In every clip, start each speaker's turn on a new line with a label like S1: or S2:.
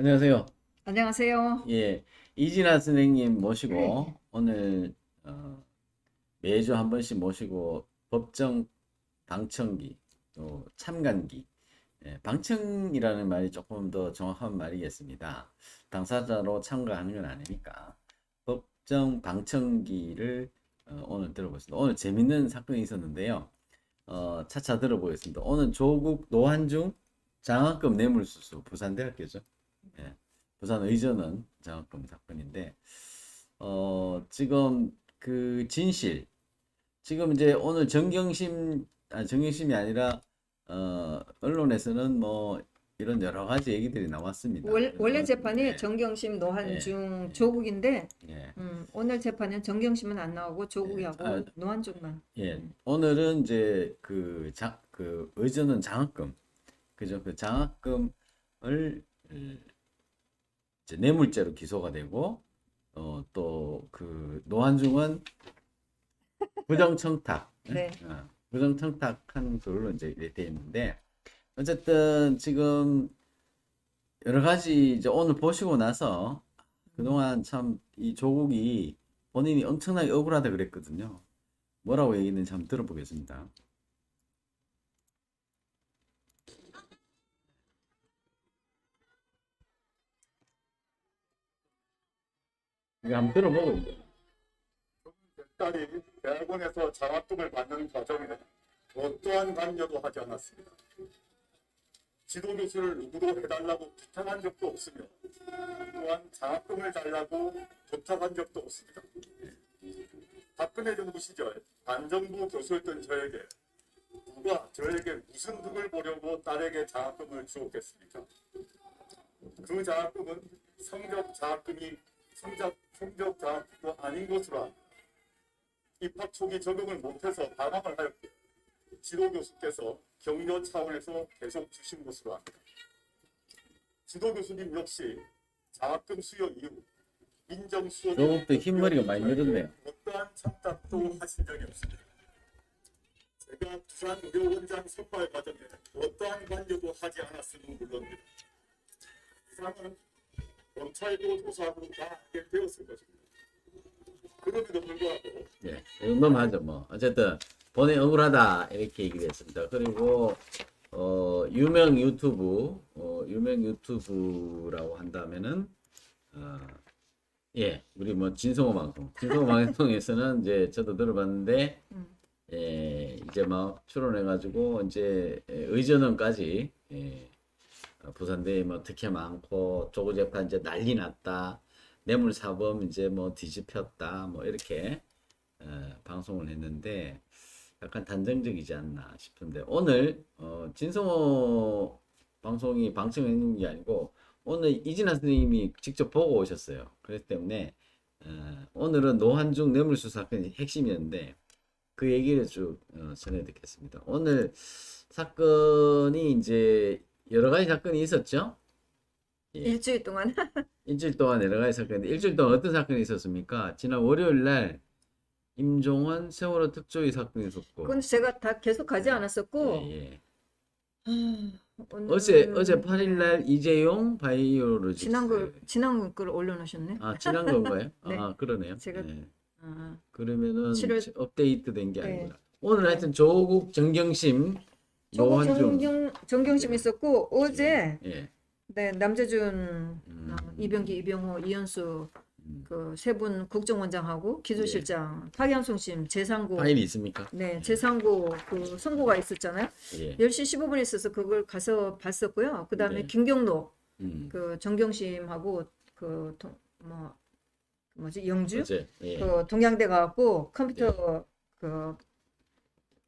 S1: 안녕하세요.
S2: 안녕하세요.
S1: 예, 이진아 선생님
S2: 네.
S1: 모시고 오늘 매주 한 번씩 모시고 법정 방청기 또 참관기, 방청이라는 말이 조금 더 정확한 말이겠습니다. 당사자로 참가하는 건 아니니까 법정 방청기를 오늘 들어보겠습니다. 오늘 재밌는 사건이 있었는데요. 차차 들어보겠습니다. 오늘 조국 노한중 장학금 뇌물수수 부산대학교죠. 예, 부산 의전원 장학금 사건인데 지금 그 진실 지금 이제 오늘 정경심이 아니라 언론에서는 뭐 이런 여러 가지 얘기들이 나왔습니다.
S2: 원래
S1: 그래서
S2: 재판이 정경심,
S1: 예,
S2: 노한중,
S1: 예,
S2: 조국인데
S1: 예,
S2: 오늘 재판은 정경심은 안 나오고
S1: 예, 아,
S2: 조국이하고 노한중만.
S1: 예. 오늘은 이제 그 의전원 장학금, 그죠? 그 장학금을 이제 뇌물죄로 기소가 되고 또 그 노한중은 부정청탁,
S2: 네.
S1: 부정청탁한 걸로 이제 돼 있는데 어쨌든 지금 여러 가지 이제 오늘 보시고 나서 그동안 참 이 조국이 본인이 엄청나게 억울하다 그랬거든요. 뭐라고 얘기했는지 한번 들어보겠습니다. 이거 한번 들어보고 이제.
S3: 딸이 대학원에서 장학금을 받는 과정에 어떠한 관여도 하지 않았습니다. 지도 교수를 누구도 해달라고 부탁한 적도 없으며 또한 장학금을 달라고 부탁한 적도 없습니다. 박근혜 정부 시절 반정부 교수였던 저에게 누가 저에게 무슨 득을 보려고 딸에게 장학금을 주었겠습니까? 그 장학금은 성적 장학금도 아닌 것으로 압니다. 입학 초기 적응을 못해서 반항을 하였고 지도 교수께서 격려 차원에서 계속 주신 것으로 합니다. 지도 교수님 역시 장학금 수여 이후 인정 수여
S1: 조국도 흰머리가 많이 늘었네요.
S3: 어떠한 참작도 하신 적이 없습니다. 제가 부산 의료원장 선발 과정에 어떠한 관여도 하지 않았음은 물론입니다. 부산은 검찰도 조사하고 다 하게 되었을 것입니다. 그럼에도 불구하고
S1: 예, 넘하죠 뭐. 어쨌든 본인 억울하다 이렇게 얘기를 했습니다. 그리고 유명 유튜브라고 한다면은 예, 우리 뭐 진성호 방송에서는 이제 저도 들어봤는데 이제 막 출연해가지고 이제 의전원까지 부산대에 뭐 특혜 많고 조국 재판 이제 난리 났다. 뇌물사범 이제 뭐 뒤집혔다 뭐 이렇게 방송을 했는데 약간 단정적이지 않나 싶은데 오늘 진성호 방송이 방청했는 게 아니고 오늘 이진아 선생님이 직접 보고 오셨어요. 그렇기 때문에 오늘은 노한중 뇌물수수 사건이 핵심이었는데 그 얘기를 쭉 전해 듣겠습니다. 오늘 사건이 이제 여러 가지 사건이 있었죠. 예.
S2: 일주일 동안.
S1: 일주일 동안 여러 가지 사건인데 일주일 동안 어떤 사건이 있었습니까? 지난 월요일 날 임종원 세월호 특조위 사건이 있었고
S2: 그건 제가 다 계속 가지 않았었고
S1: 예.
S2: 오늘
S1: 어제 8일 날 이재용 바이오로직스
S2: 지난 걸 올려놓으셨네.
S1: 지난 건가요?
S2: 네.
S1: 그러네요.
S2: 제가
S1: 예.
S2: 아,
S1: 그러면은
S2: 7월
S1: 업데이트 된 게
S2: 네.
S1: 아니구나. 오늘
S2: 네.
S1: 하여튼 조국 정경심
S2: 조국
S1: 노한중
S2: 정경심 있었고 어제
S1: 예.
S2: 네, 남재준, 이병기, 이병호, 이현수 그 세 분 국정원장하고 기조실장 박양송심 재상고
S1: 파일이 있습니까?
S2: 네, 재상고 그 선고가 있었잖아요.
S1: 예.
S2: 10시 15분에 있어서 그걸 가서 봤었고요. 그다음에
S1: 네.
S2: 김경록
S1: 음.
S2: 그 정경심하고 뭐 뭐지 영주
S1: 어제 예.
S2: 그 동양대 가갖고 컴퓨터 그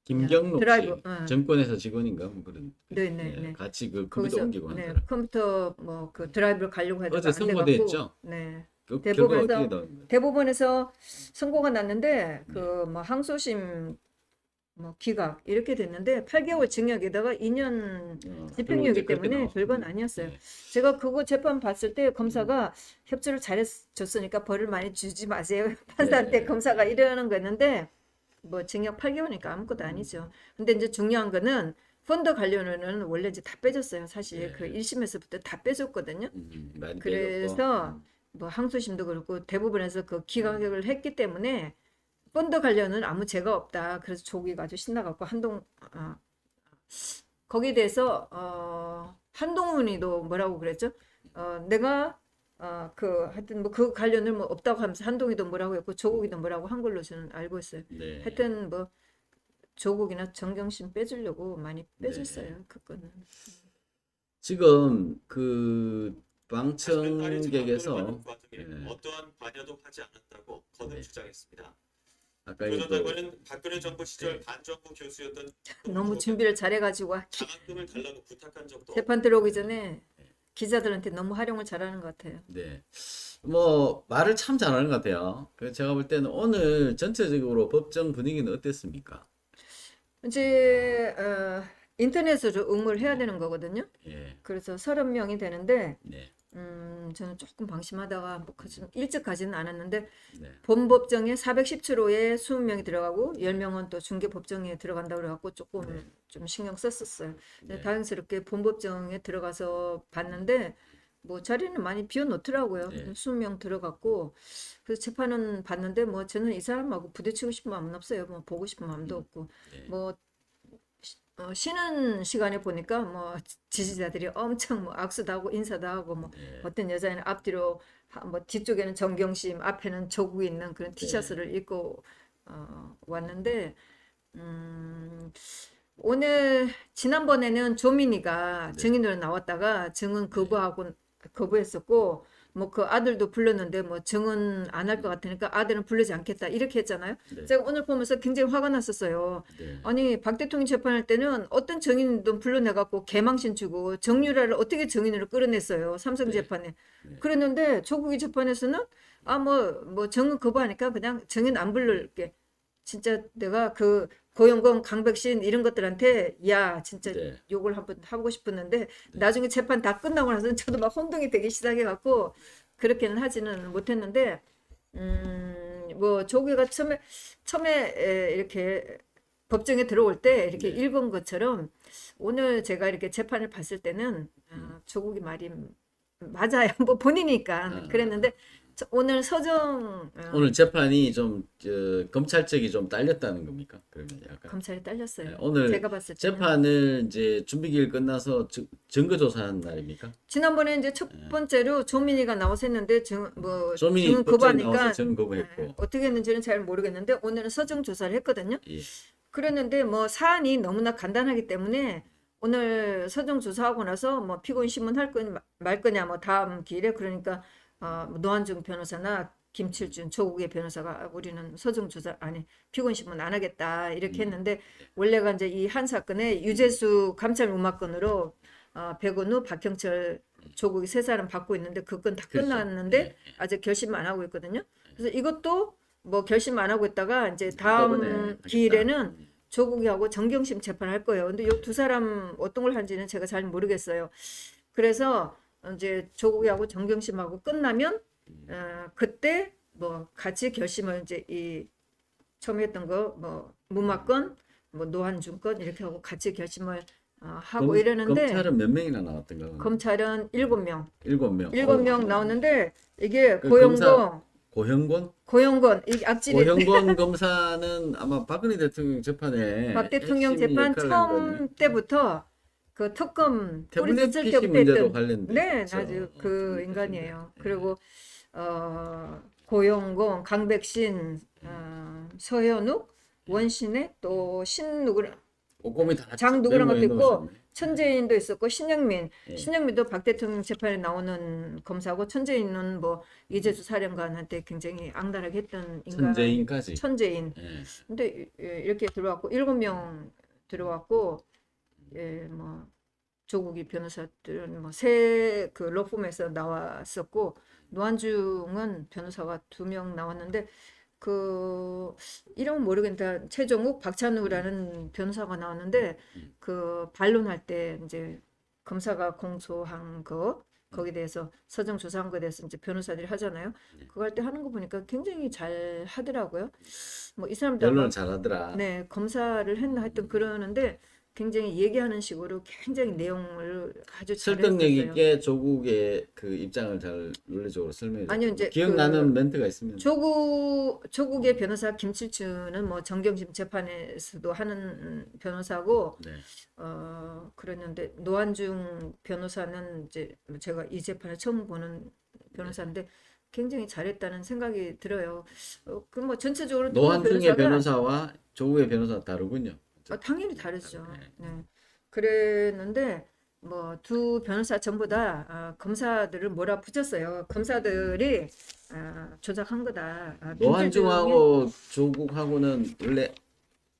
S1: 김경록
S2: 드라이브,
S1: 씨 정권에서 직원인가 뭐 그런
S2: 네.
S1: 같이 그 컴퓨터
S2: 거기서
S1: 옮기고 한
S2: 네,
S1: 사람.
S2: 컴퓨터 뭐 그 드라이브를 가려고 하다가
S1: 어제
S2: 안 돼갖고
S1: 선고됐죠?
S2: 네.
S1: 그 결과 어떻게
S2: 대법원에서
S1: 나왔나요?
S2: 대법원에서 선고가 났는데 그 뭐 항소심 뭐 기각 이렇게 됐는데 8개월 징역에다가 2년 집행유예이기 때문에 별건 아니었어요.
S1: 네.
S2: 제가 그거 재판 봤을 때 검사가 협조를 잘해줬으니까 벌을 많이 주지 마세요. 판사한테
S1: 네.
S2: 검사가 이러는 거였는데 뭐 징역 8개월이니까 아무것도 아니죠. 근데 이제 중요한 거는 펀드 관련은 원래 이제 다 빼줬어요. 사실
S1: 예.
S2: 그 1심에서부터 다 빼줬거든요.
S1: 많이
S2: 그래서
S1: 빼줬고.
S2: 뭐 항소심도 그렇고 대부분에서 그 기각을 했기 때문에 펀드 관련은 아무 죄가 없다. 그래서 조국이가 아주 신나갖고 거기에 대해서 한동훈이도 뭐라고 그랬죠? 내가 하여튼 뭐 그 관련을 뭐 없다고 하면서 한동훈이도 뭐라고 했고 조국이도 뭐라고 한 걸로 저는 알고 있어요.
S1: 네.
S2: 하여튼 뭐 조국이나 정경심 빼주려고 많이 빼줬어요. 그거는.
S1: 지금 그
S4: 자신의 딸이
S1: 방청객에서
S4: 장학금을 받는 과정에
S1: 네.
S4: 어떠한 관여도 하지 않았다고 거듭
S1: 네.
S4: 주장했습니다.
S1: 아까
S4: 조 전
S1: 이거
S4: 장관은 박근혜 정부 시절
S1: 네.
S4: 반정부 교수였던
S2: 너무 준비를 잘해가지고
S4: 장학금을 달라고 부탁한 적도
S2: 재판 들어오기 전에 기자들한테 너무 활용을 잘하는 것 같아요.
S1: 네. 뭐 말을 참 잘하는 것 같아요. 그래서 제가 볼 때는 오늘 전체적으로 법정 분위기는 어땠습니까?
S2: 이제 인터넷으로 응모를 해야 되는 거거든요.
S1: 예.
S2: 그래서 30명이 되는데
S1: 네.
S2: 저는 조금 방심하다가 좀 일찍 가지는 않았는데
S1: 네.
S2: 본법정에 417호에 20명이 들어가고 10명은 또 중개법정에 들어간다고 그래갖고 조금
S1: 네.
S2: 좀 신경 썼었어요. 근데
S1: 네.
S2: 다행스럽게 본법정에 들어가서 봤는데 뭐 자리는 많이 비워놓더라고요.
S1: 네.
S2: 20명 들어갔고 그래서 재판은 봤는데 뭐 저는 이 사람하고 부딪히고 싶은 마음은 없어요. 뭐 보고 싶은 마음도 없고
S1: 네.
S2: 뭐 쉬는 시간에 보니까 뭐 지지자들이 엄청 뭐 악수도 하고 인사도 하고 뭐
S1: 네.
S2: 어떤 여자애는 앞뒤로 뭐 뒤쪽에는 정경심 앞에는 조국이 있는 그런 티셔츠를 입고 왔는데 오늘 지난번에는 조민이가
S1: 네.
S2: 증인으로 나왔다가 증언 거부했었고 뭐 그 아들도 불렀는데 뭐 증언 안 할 것 같으니까 아들은 부르지 않겠다 이렇게 했잖아요.
S1: 네.
S2: 제가 오늘 보면서 굉장히 화가 났었어요.
S1: 네.
S2: 아니 박 대통령 재판할 때는 어떤 증인도 불러내갖고 개망신 주고 정유라를 어떻게 증인으로 끌어냈어요. 삼성
S1: 네.
S2: 재판에.
S1: 네.
S2: 그랬는데 조국이 재판에서는 뭐 증언 거부하니까 그냥 증인 안 부를게. 진짜 내가 그 고영건, 강백신 이런 것들한테 야 진짜
S1: 네.
S2: 욕을 한번 하고 싶었는데 나중에 재판 다 끝나고 나서 저도 막 혼동이 되기 시작해갖고 그렇게는 하지는 못했는데 뭐 조국이가 처음에 이렇게 법정에 들어올 때 이렇게
S1: 네.
S2: 읽은 것처럼 오늘 제가 이렇게 재판을 봤을 때는 조국이 말이 맞아요. 뭐 본인이니까 그랬는데 오늘 서정
S1: 오늘 재판이 좀 검찰 측이 좀 딸렸다는 겁니까? 그러면 약간
S2: 검찰이 딸렸어요.
S1: 네, 오늘
S2: 제가 봤을 때
S1: 재판을 이제 준비기일 끝나서 증거 조사한 날입니까?
S2: 지난번에 이제 첫 번째로 조민이가 나와서 했는데
S1: 조민이
S2: 증언
S1: 법정에
S2: 거부하니까
S1: 나와서 증거 거부했고.
S2: 어떻게 했는지는 잘 모르겠는데 오늘은 서정 조사를 했거든요.
S1: 예.
S2: 그랬는데 뭐 사안이 너무나 간단하기 때문에 오늘 서정 조사하고 나서 뭐 피고인 신문 할 거냐 말 거냐 뭐 다음 기일에 그러니까 노한중 변호사나 김칠준 조국의 변호사가 우리는 서정 조사 아니 피고인 신문 안 하겠다 이렇게 했는데 원래가 이제 이 한 사건에 유재수 감찰 무마건으로 백은우 박형철 조국이 세 사람 받고 있는데 그 건 다
S1: 그렇죠.
S2: 끝났는데
S1: 네.
S2: 아직 결심 안 하고 있거든요. 그래서 이것도 뭐 결심 안 하고 있다가 이제 다음
S1: 한꺼번에
S2: 기일에는
S1: 하겠다.
S2: 조국이하고 정경심 재판할 거예요. 근데 이 두 사람 어떤 걸 한지는 제가 잘 모르겠어요. 그래서 이제 조국이하고 정경심하고 끝나면 그때 뭐 같이 결심을 이제 이 처음 했던 거 뭐 무마건 뭐 노한중건 이렇게 하고 같이 결심을 하고 이러는데
S1: 검찰은 몇 명이나 나왔던가?
S2: 검찰은 7명.
S1: 7명.
S2: 7명 나오는데 이게
S1: 그
S2: 고영건,
S1: 고형권
S2: 이게 악질이
S1: 고형권 검사는 아마 박근혜 대통령 재판에
S2: 박 대통령
S1: 핵심
S2: 재판
S1: 역할을 한 거거든요.
S2: 처음 때부터 그 특검
S1: 태블릿
S2: 뿌리쳤을
S1: PC
S2: 때부터
S1: 문제도
S2: 했던
S1: 관련돼
S2: 네,
S1: 있죠.
S2: 아주 그
S1: 태블릿
S2: 인간이에요.
S1: PC인데.
S2: 그리고 고영건, 강백신, 서현욱, 원신혜 또 신누구랑
S1: 꼼꼼히 다
S2: 장 누구랑 것도
S1: 메모해
S2: 있고
S1: 놓으셨네.
S2: 천재인도 있었고 신영민,
S1: 예.
S2: 신영민도 박 대통령 재판에 나오는 검사고 천재인은 뭐 이재수 사령관한테 굉장히 악랄하게 했던 인간.
S1: 천재인까지.
S2: 천재인.
S1: 예.
S2: 근데 이렇게 들어왔고 7명 들어왔고 뭐 조국이 변호사들은 뭐 새 그 로펌에서 나왔었고 노한중은 변호사가 2명 나왔는데 그 이름은 모르겠다. 최종욱, 박찬우라는 변호사가 나왔는데 그 반론할 때 이제 검사가 공소한 거 거기에 대해서 서정 조사한 거에 대해서 이제 변호사들이 하잖아요. 그거 할 때 하는 거 보니까 굉장히 잘 하더라고요. 뭐 이 사람도
S1: 변론을
S2: 아마
S1: 잘하더라.
S2: 네 검사를 했나 하여튼 그러는데 굉장히 얘기하는 식으로 굉장히 내용을 아주
S1: 설득력
S2: 잘했었어요.
S1: 있게 조국의 그 입장을 잘 논리적으로 설명해
S2: 아니요,
S1: 줬고
S2: 이제
S1: 기억나는 멘트가 있으면
S2: 조국의 변호사 김칠주는 뭐 정경심 재판에서도 하는 변호사고
S1: 네.
S2: 그랬는데 노한중 변호사는 이제 제가 이 재판을 처음 보는 변호사인데 굉장히 잘했다는 생각이 들어요. 그 뭐 전체적으로 두
S1: 노한중의
S2: 변호사가
S1: 변호사와 조국의 변호사가 다르군요.
S2: 당연히 다르죠.
S1: 네.
S2: 네. 그랬는데 뭐 두 변호사 전부 다 검사들을 몰아붙였어요. 검사들이 조작한 거다. 민주주의
S1: 노한중하고 조국하고는 원래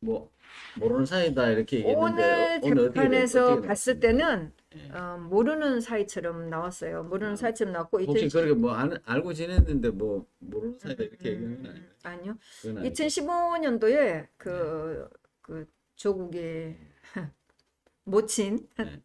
S1: 뭐 모르는 사이다 이렇게 얘기했는데
S2: 오늘
S1: 오늘
S2: 재판에서
S1: 어떻게
S2: 봤을
S1: 나왔습니까?
S2: 때는
S1: 예.
S2: 모르는 사이처럼 나왔어요. 모르는 사이처럼 나왔고
S1: 혹시 그렇게 뭐 알고 지냈는데 뭐 모르는 사이다 이렇게 얘기하는 건 아닌가요?
S2: 아니요.
S1: 그건 아니고.
S2: 2015년도에 그 조국의 모친
S1: 네.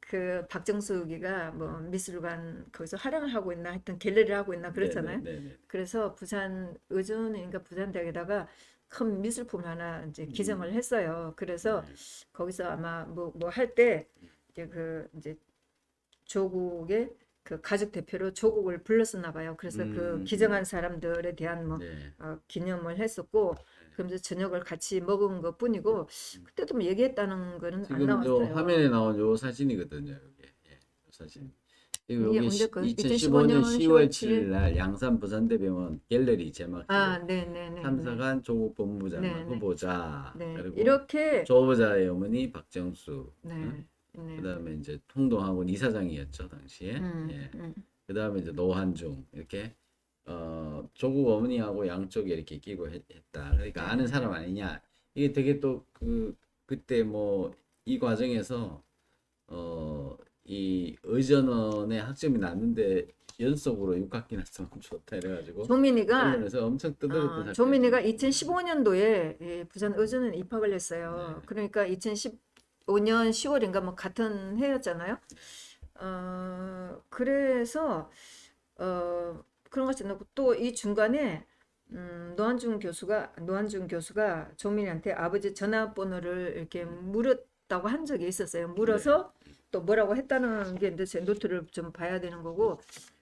S2: 그 박정숙이가 뭐 미술관 거기서 활용을 하고 있나 하여튼 갤러리를 하고 있나 그랬잖아요.
S1: 네, 네, 네.
S2: 그래서 부산 의전인가 부산대학에다가 큰 미술품 하나 이제 기증을 했어요. 그래서
S1: 네.
S2: 거기서 아마 뭐 할 때 이제 조국의 그 가족 대표로 조국을 불렀었나 봐요. 그래서 그 기증한 사람들에 대한 뭐
S1: 네.
S2: 기념을 했었고 그러면서 저녁을 같이 먹은 것 뿐이고 그때도 뭐 얘기했다는 거는 안
S1: 지금 요
S2: 나왔어요.
S1: 화면에 나온 요 사진이거든요. 이게 요 사진.
S2: 이게
S1: 여기
S2: 언제 거예요?
S1: 2015년 10월 7일
S2: 7일
S1: 날 양산 부산대병원 갤러리 제막
S2: 네네네.
S1: 참석한 조국 법무장관
S2: 네, 네.
S1: 후보자
S2: 네.
S1: 그리고
S2: 이렇게
S1: 조 후보자의 어머니 박정수
S2: 네. 네.
S1: 그다음에 이제 통동학원 이사장이었죠 당시에 예. 그다음에 이제 노한중 이렇게 조국 어머니하고 양쪽에 이렇게 끼고 했다 그러니까 아는 사람 아니냐 이게 되게 또 그때 뭐 이 과정에서 이 의전원의 학점이 났는데 연속으로 6학기 났으면 좋다 이래가지고
S2: 조민이가
S1: 언론에서 엄청 떠들었던 사건.
S2: 조민이가 2015년도에 부산 의전에 입학을 했어요.
S1: 네.
S2: 그러니까 2015년 10월인가 뭐 같은 해였잖아요. 그래서 그런 것이 있고 또 이 중간에 노한중 교수가 조민이한테 아버지 전화번호를 이렇게 물었다고 한 적이 있었어요. 물어서 또 뭐라고 했다는 게 이제 제 노트를 좀 봐야 되는 거고.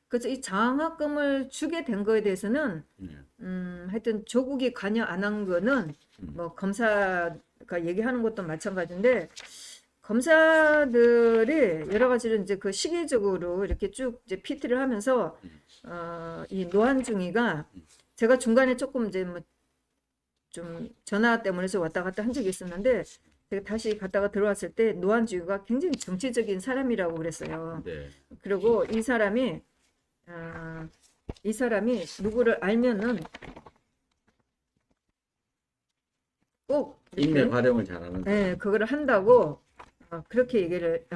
S2: 그래서 이 장학금을 주게 된 거에 대해서는 하여튼 조국이 관여 안 한 거는 뭐 검사가 얘기하는 것도 마찬가지인데 검사들이 여러 가지로 이제 그 시기적으로 이렇게 쭉 이제 PT를 하면서 이 노한중이가 제가 중간에 조금 이제 뭐 좀 전화 때문에 좀 왔다 갔다 한 적이 있었는데 제가 다시 갔다가 들어왔을 때 노한중이가 굉장히 정치적인 사람이라고 그랬어요.
S1: 네.
S2: 그리고 이 사람이 누구를 알면은 꼭
S1: 인맥
S2: 이렇게
S1: 활용을 잘하는
S2: 네, 그거를 한다고 그렇게 얘기를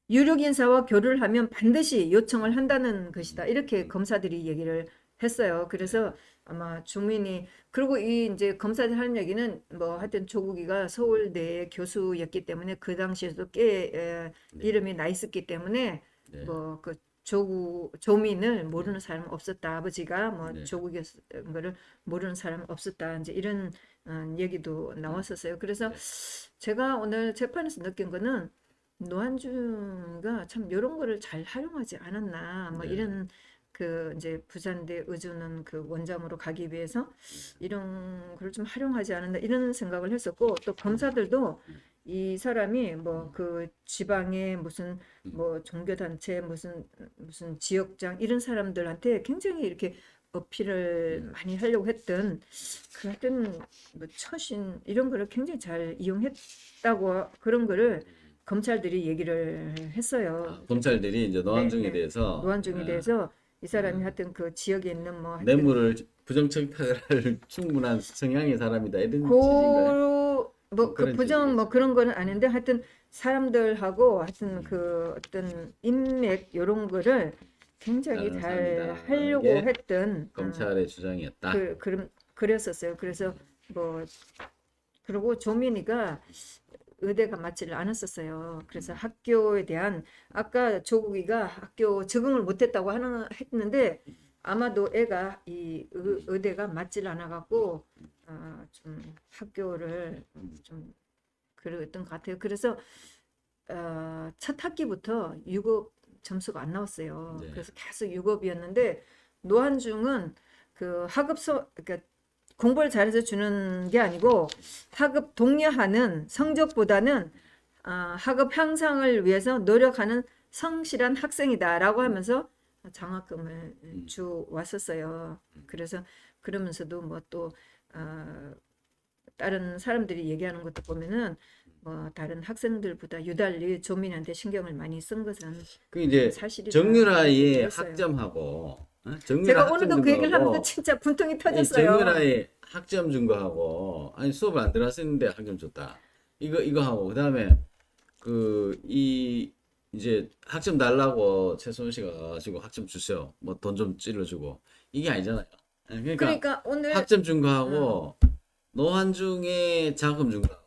S2: 유력 인사와 교류를 하면 반드시 요청을 한다는 것이다. 이렇게 검사들이 얘기를 했어요. 그래서 아마 주민이 그리고 이 이제 검사들 하는 얘기는 뭐 하여튼 조국이가 서울대 교수였기 때문에 그 당시에도 꽤 이름이 나 있었기 때문에
S1: 네.
S2: 뭐 그 조민을 모르는 사람은 없었다. 아버지가 뭐
S1: 네.
S2: 조국이었던 거를 모르는 사람은 없었다. 이제 이런 얘기도 나왔었어요. 그래서 제가 오늘 재판에서 느낀 거는 노한중가 참 이런 거를 잘 활용하지 않았나. 뭐
S1: 네.
S2: 이런 그 이제 부산대 의주는 그 원장으로 가기 위해서 이런 걸 좀 활용하지 않았나 이런 생각을 했었고 또 검사들도 이 사람이 뭐 그 지방의 무슨 뭐 종교단체 무슨 지역장 이런 사람들한테 굉장히 이렇게 어필을 많이 하려고 했던 그 하여튼 뭐 처신 이런 거를 굉장히 잘 이용했다고 그런 거를 검찰들이 얘기를 했어요.
S1: 검찰들이 이제 노한중에
S2: 네, 네.
S1: 대해서
S2: 노한중에 대해서 이 사람이 하여튼 그 지역에 있는 뭐 하여튼
S1: 뇌물을 부정청탁을 충분한 성향의 사람이다 이런 취지인가요?
S2: 뭐그
S1: 그런
S2: 부정
S1: 취지겠죠.
S2: 뭐 그런 거는 아닌데 하여튼 사람들하고 하여튼 그 어떤 인맥 이런 거를 굉장히
S1: 다른
S2: 잘
S1: 사람이다
S2: 하려고
S1: 게
S2: 했던
S1: 검찰의 주장이었다.
S2: 그랬었어요. 그래서 뭐 그리고 조민이가 의대가 맞지를 않았었어요. 그래서 학교에 대한 아까 조국이가 학교 적응을 못했다고 했는데 아마도 애가 이 의대가 맞질 않아 갖고 좀 학교를 좀 그랬던 것 같아요. 그래서 첫 학기부터 유급 점수가 안 나왔어요.
S1: 네.
S2: 그래서 계속 유급이었는데 노한중은 그 그러니까 공부를 잘해서 주는 게 아니고 학업 독려하는 성적보다는 학업 향상을 위해서 노력하는 성실한 학생이다라고 하면서 장학금을 주 왔었어요. 그래서 그러면서도 뭐 또 다른 사람들이 얘기하는 것도 보면은 뭐 다른 학생들보다 유달리 조민한테 신경을 많이 쓴 것은
S1: 그 이제
S2: 사실이다.
S1: 정유라의
S2: 들었어요.
S1: 학점하고 정유라
S2: 제가
S1: 학점
S2: 오늘도 그 얘기를
S1: 준거하고
S2: 하면서 진짜 분통이
S1: 이
S2: 터졌어요.
S1: 정유라의 학점 준 거하고 아니 수업을 안 들었었는데 학점 줬다. 이거 하고 그다음에 그 이 이제 학점 달라고 최소원 씨가 가지고 학점 주세요. 뭐 돈 좀 찔러주고 이게 아니잖아요. 그러니까
S2: 그러니까 오늘
S1: 학점 준 거하고 노한중의 장학금 준 거하고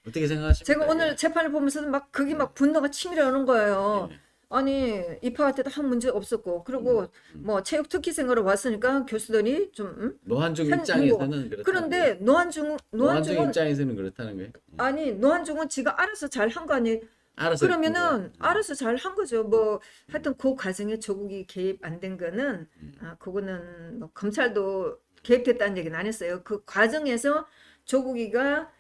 S1: 어떻게 생각하십니까?
S2: 제가 오늘
S1: 이게?
S2: 재판을 보면서도 막 그게 막 분노가 치밀어 오는 거예요.
S1: 네.
S2: 아니 입학할 때도 한 문제 없었고 그리고 뭐 체육 특기생으로 왔으니까 교수들이 좀
S1: 노한중
S2: 한
S1: 입장에서는 그렇다.
S2: 그런데
S1: 노한중
S2: 노한중은
S1: 입장에서는 그렇다는 거예요.
S2: 아니 노한중은 지가 알아서 잘 한 거 아니에요.
S1: 알아서
S2: 그러면은
S1: 했던 거예요.
S2: 알아서 잘 한 거죠. 뭐 하여튼 그 과정에 조국이 개입 안 된 거는 그거는 뭐 검찰도 개입됐다는 얘기는 안 했어요. 그 과정에서 조국이가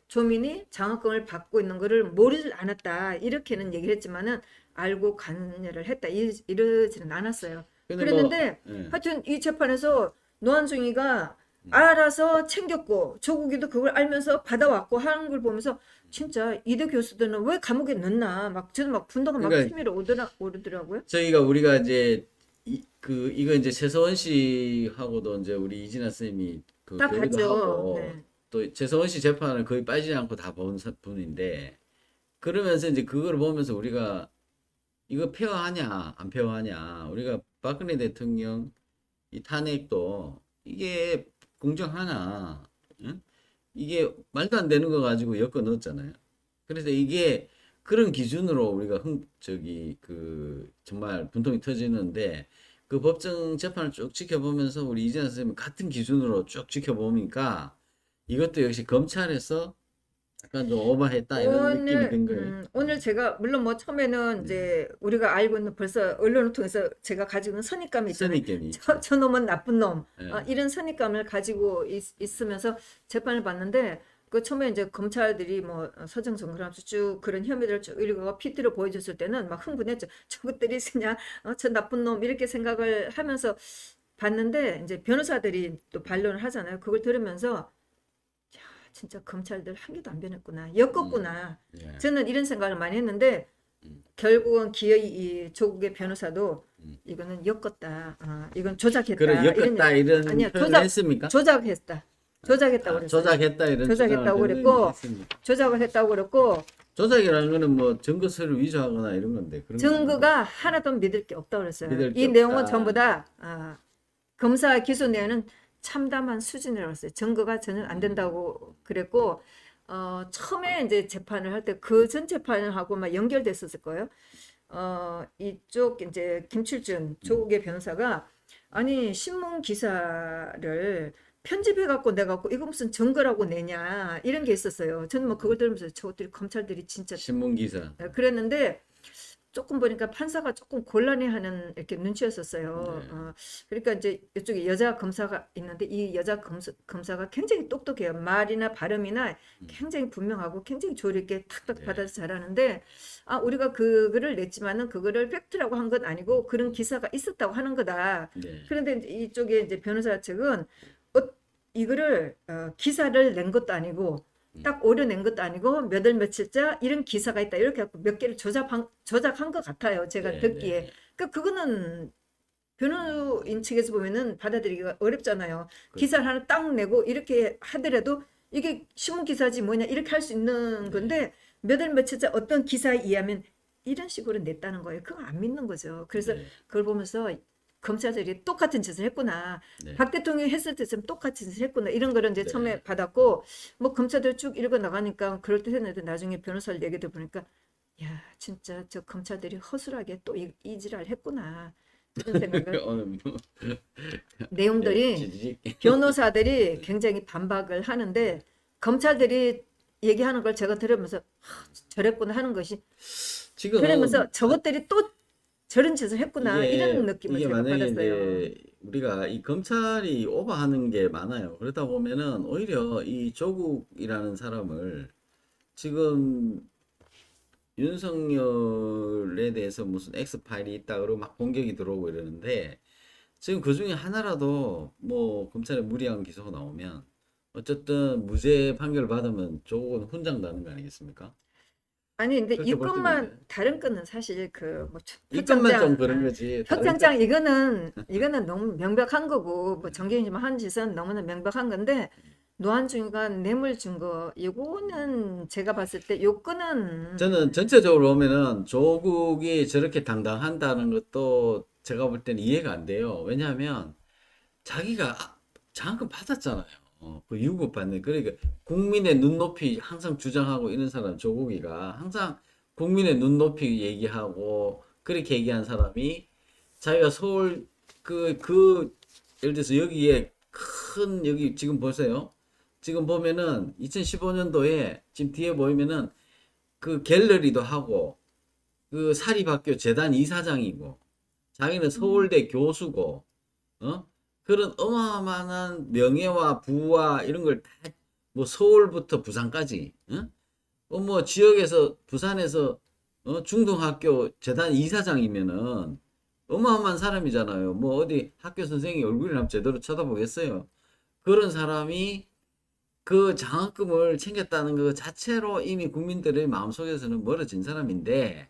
S2: 조민이 장학금을 받고 있는 거를 모르질 않았다 이렇게는 얘기를 했지만은 알고 관여를 했다 이러지는 않았어요.
S1: 근데
S2: 그랬는데
S1: 뭐, 예.
S2: 하여튼 이 재판에서 노한중이가 알아서 챙겼고 조국이도 그걸 알면서 받아왔고 하는 걸 보면서 진짜 이대 교수들은 왜 감옥에 넣나 막 저는 막 분노가 막
S1: 그러니까
S2: 치밀어 오르더라고요.
S1: 우리가 이제 이거 이제 최서원 씨하고도 이제 우리 이진아 쌤이 그
S2: 다
S1: 교류도
S2: 봤죠.
S1: 하고
S2: 네.
S1: 또 최서원 씨 재판을 거의 빠지지 않고 다 본 분인데 그러면서 이제 그걸 보면서 우리가 이거 페어하냐 안 페어하냐 우리가 박근혜 대통령 이 탄핵도 이게 공정하나 응? 이게 말도 안 되는 거 가지고 엮어 넣었잖아요. 그래서 이게 그런 기준으로 우리가 정말 분통이 터지는데 그 법정 재판을 쭉 지켜보면서 우리 이재현 선생님이 같은 기준으로 쭉 지켜보니까 이것도 역시 검찰에서 약간 좀 오버했다 이런 느낌이 든 거예요.
S2: 오늘 제가 물론 뭐 처음에는 이제 우리가 알고 있는 벌써 언론을 통해서 제가 가지고 있는 선입감이 있잖아요.
S1: 선입견이
S2: 저놈은 나쁜 놈
S1: 예.
S2: 이런 선입감을 가지고 있으면서 재판을 봤는데 그 처음에 이제 검찰들이 뭐 서정 정리하면서 쭉 그런 혐의들을 쭉 읽어가 PT로 보여줬을 때는 막 흥분했죠. 저것들이 그냥 저 나쁜 놈 이렇게 생각을 하면서 봤는데 이제 변호사들이 또 반론을 하잖아요. 그걸 들으면서 진짜 검찰들 한 개도 안 변했구나. 엮었구나.
S1: 예.
S2: 저는 이런 생각을 많이 했는데 결국은 이 조국의 변호사도 이거는 엮었다. 이건 조작했다.
S1: 그래 엮었다 이런
S2: 아니요,
S1: 표현을 했습니까?
S2: 조작했다고 그랬어요.
S1: 조작했다 이런
S2: 조작했다고
S1: 주장을
S2: 그랬고
S1: 했습니다.
S2: 조작을 했다고 그랬고
S1: 조작이라는 거는 뭐 증거 서류 위조하거나 이런 건데 그런 거
S2: 증거가 하나도 믿을 게 없다고 그랬어요.
S1: 믿을 게
S2: 이 내용은
S1: 없다.
S2: 전부 다 검사 기소 내용은 참담한 수준이라고 했어요. 증거가 전혀 안 된다고 그랬고 처음에 이제 재판을 할 때 그 전 재판을 하고 막 연결됐었을 거예요. 이쪽 이제 김칠준 조국의 변호사가 아니 신문 기사를 편집해 갖고 내갖고 이거 무슨 증거라고 내냐 이런 게 있었어요. 저는 뭐 그걸 들으면서 저것들이 검찰들이 진짜
S1: 신문 기사.
S2: 그랬는데 조금 보니까 판사가 조금 곤란해하는 이렇게 눈치였었어요.
S1: 네.
S2: 그러니까 이제 이쪽에 여자 검사가 있는데 이 여자 검사가 굉장히 똑똑해요. 말이나 발음이나 굉장히 분명하고 굉장히 조리 있게 탁탁
S1: 네.
S2: 받아서 잘하는데 우리가 그거를 냈지만은 그거를 팩트라고 한 건 아니고 그런 기사가 있었다고 하는 거다.
S1: 네.
S2: 그런데 이쪽에 이제 변호사 측은 이거를 기사를 낸 것도 아니고 딱 오려낸 것도 아니고 몇 월 며칠자 이런 기사가 있다 이렇게 해서 몇 개를 조작한 것 같아요. 제가
S1: 네,
S2: 듣기에.
S1: 네.
S2: 그러니까 그거는 변호인 측에서 보면은 받아들이기가 어렵잖아요.
S1: 그렇죠.
S2: 기사를 하나 딱 내고 이렇게 하더라도 이게 신문 기사지 뭐냐 이렇게 할 수 있는 건데 몇 월 며칠자 어떤 기사에 의하면 이런 식으로 냈다는 거예요. 그거 안 믿는 거죠. 그래서
S1: 네.
S2: 그걸 보면서 검찰들이 똑같은 짓을 했구나.
S1: 네.
S2: 박 대통령이 했을 때처럼 똑같은 짓을 했구나. 이런 거를 이제
S1: 네.
S2: 처음에 받았고 뭐 검찰들 쭉 읽어 나가니까 그럴 때 했는데 나중에 변호사를 얘기 들어보니까 야 진짜 저 검찰들이 허술하게 또 이 지랄 했구나. 이런 생각을
S1: 오늘 뭐,
S2: 내용들이
S1: 지지직.
S2: 변호사들이 굉장히 반박을 하는데 검찰들이 얘기하는 걸 제가 들으면서 저랬구나 하는 것이
S1: 지금
S2: 그러면서 저것들이 또 저런 짓을 했구나 이런 느낌을
S1: 이게
S2: 제가
S1: 만약에
S2: 받았어요.
S1: 이제 우리가 이 검찰이 오버하는 게 많아요. 그러다 보면은 오히려 이 조국이라는 사람을 지금 윤석열에 대해서 무슨 X파일이 있다 그러고 막 공격이 들어오고 이러는데 지금 그 중에 하나라도 뭐 검찰에 무리한 기소가 나오면 어쨌든 무죄 판결 받으면 조국은 훈장나는 거 아니겠습니까?
S2: 아니 근데
S1: 그렇게
S2: 이
S1: 볼
S2: 건만
S1: 때는
S2: 다른 건은 사실 그뭐
S1: 이 것만 좀 그런 거지. 다른
S2: 표창장 이거는 너무 명백한 거고 뭐 정경심 한 짓은 너무나 명백한 건데 노한중이가 뇌물 준 거 이거는 제가 봤을 때 요 건은
S1: 저는 전체적으로 보면은 조국이 저렇게 당당한다는 것도 제가 볼 때는 이해가 안 돼요. 왜냐하면 자기가 장학금 받았잖아요. 그 유급 받는 그러니까 국민의 눈높이 항상 주장하고 이런 사람 조국이가 항상 국민의 눈높이 얘기하고 그렇게 얘기한 사람이 자기가 서울 예를 들어서 여기에 큰 여기 지금 보세요. 지금 보면은 2015년도에 지금 뒤에 보이면은 그 갤러리도 하고 그 사립학교 재단 이사장이고 자기는 서울대 교수고 그런 어마어마한 명예와 부와 이런 걸 다 뭐 서울부터 부산까지 뭐 지역에서 부산에서 중등학교 재단 이사장이면은 어마어마한 사람이잖아요. 뭐 어디 학교 선생이 얼굴이나 제대로 쳐다보겠어요. 그런 사람이 그 장학금을 챙겼다는 것 자체로 이미 국민들의 마음속에서는 멀어진 사람인데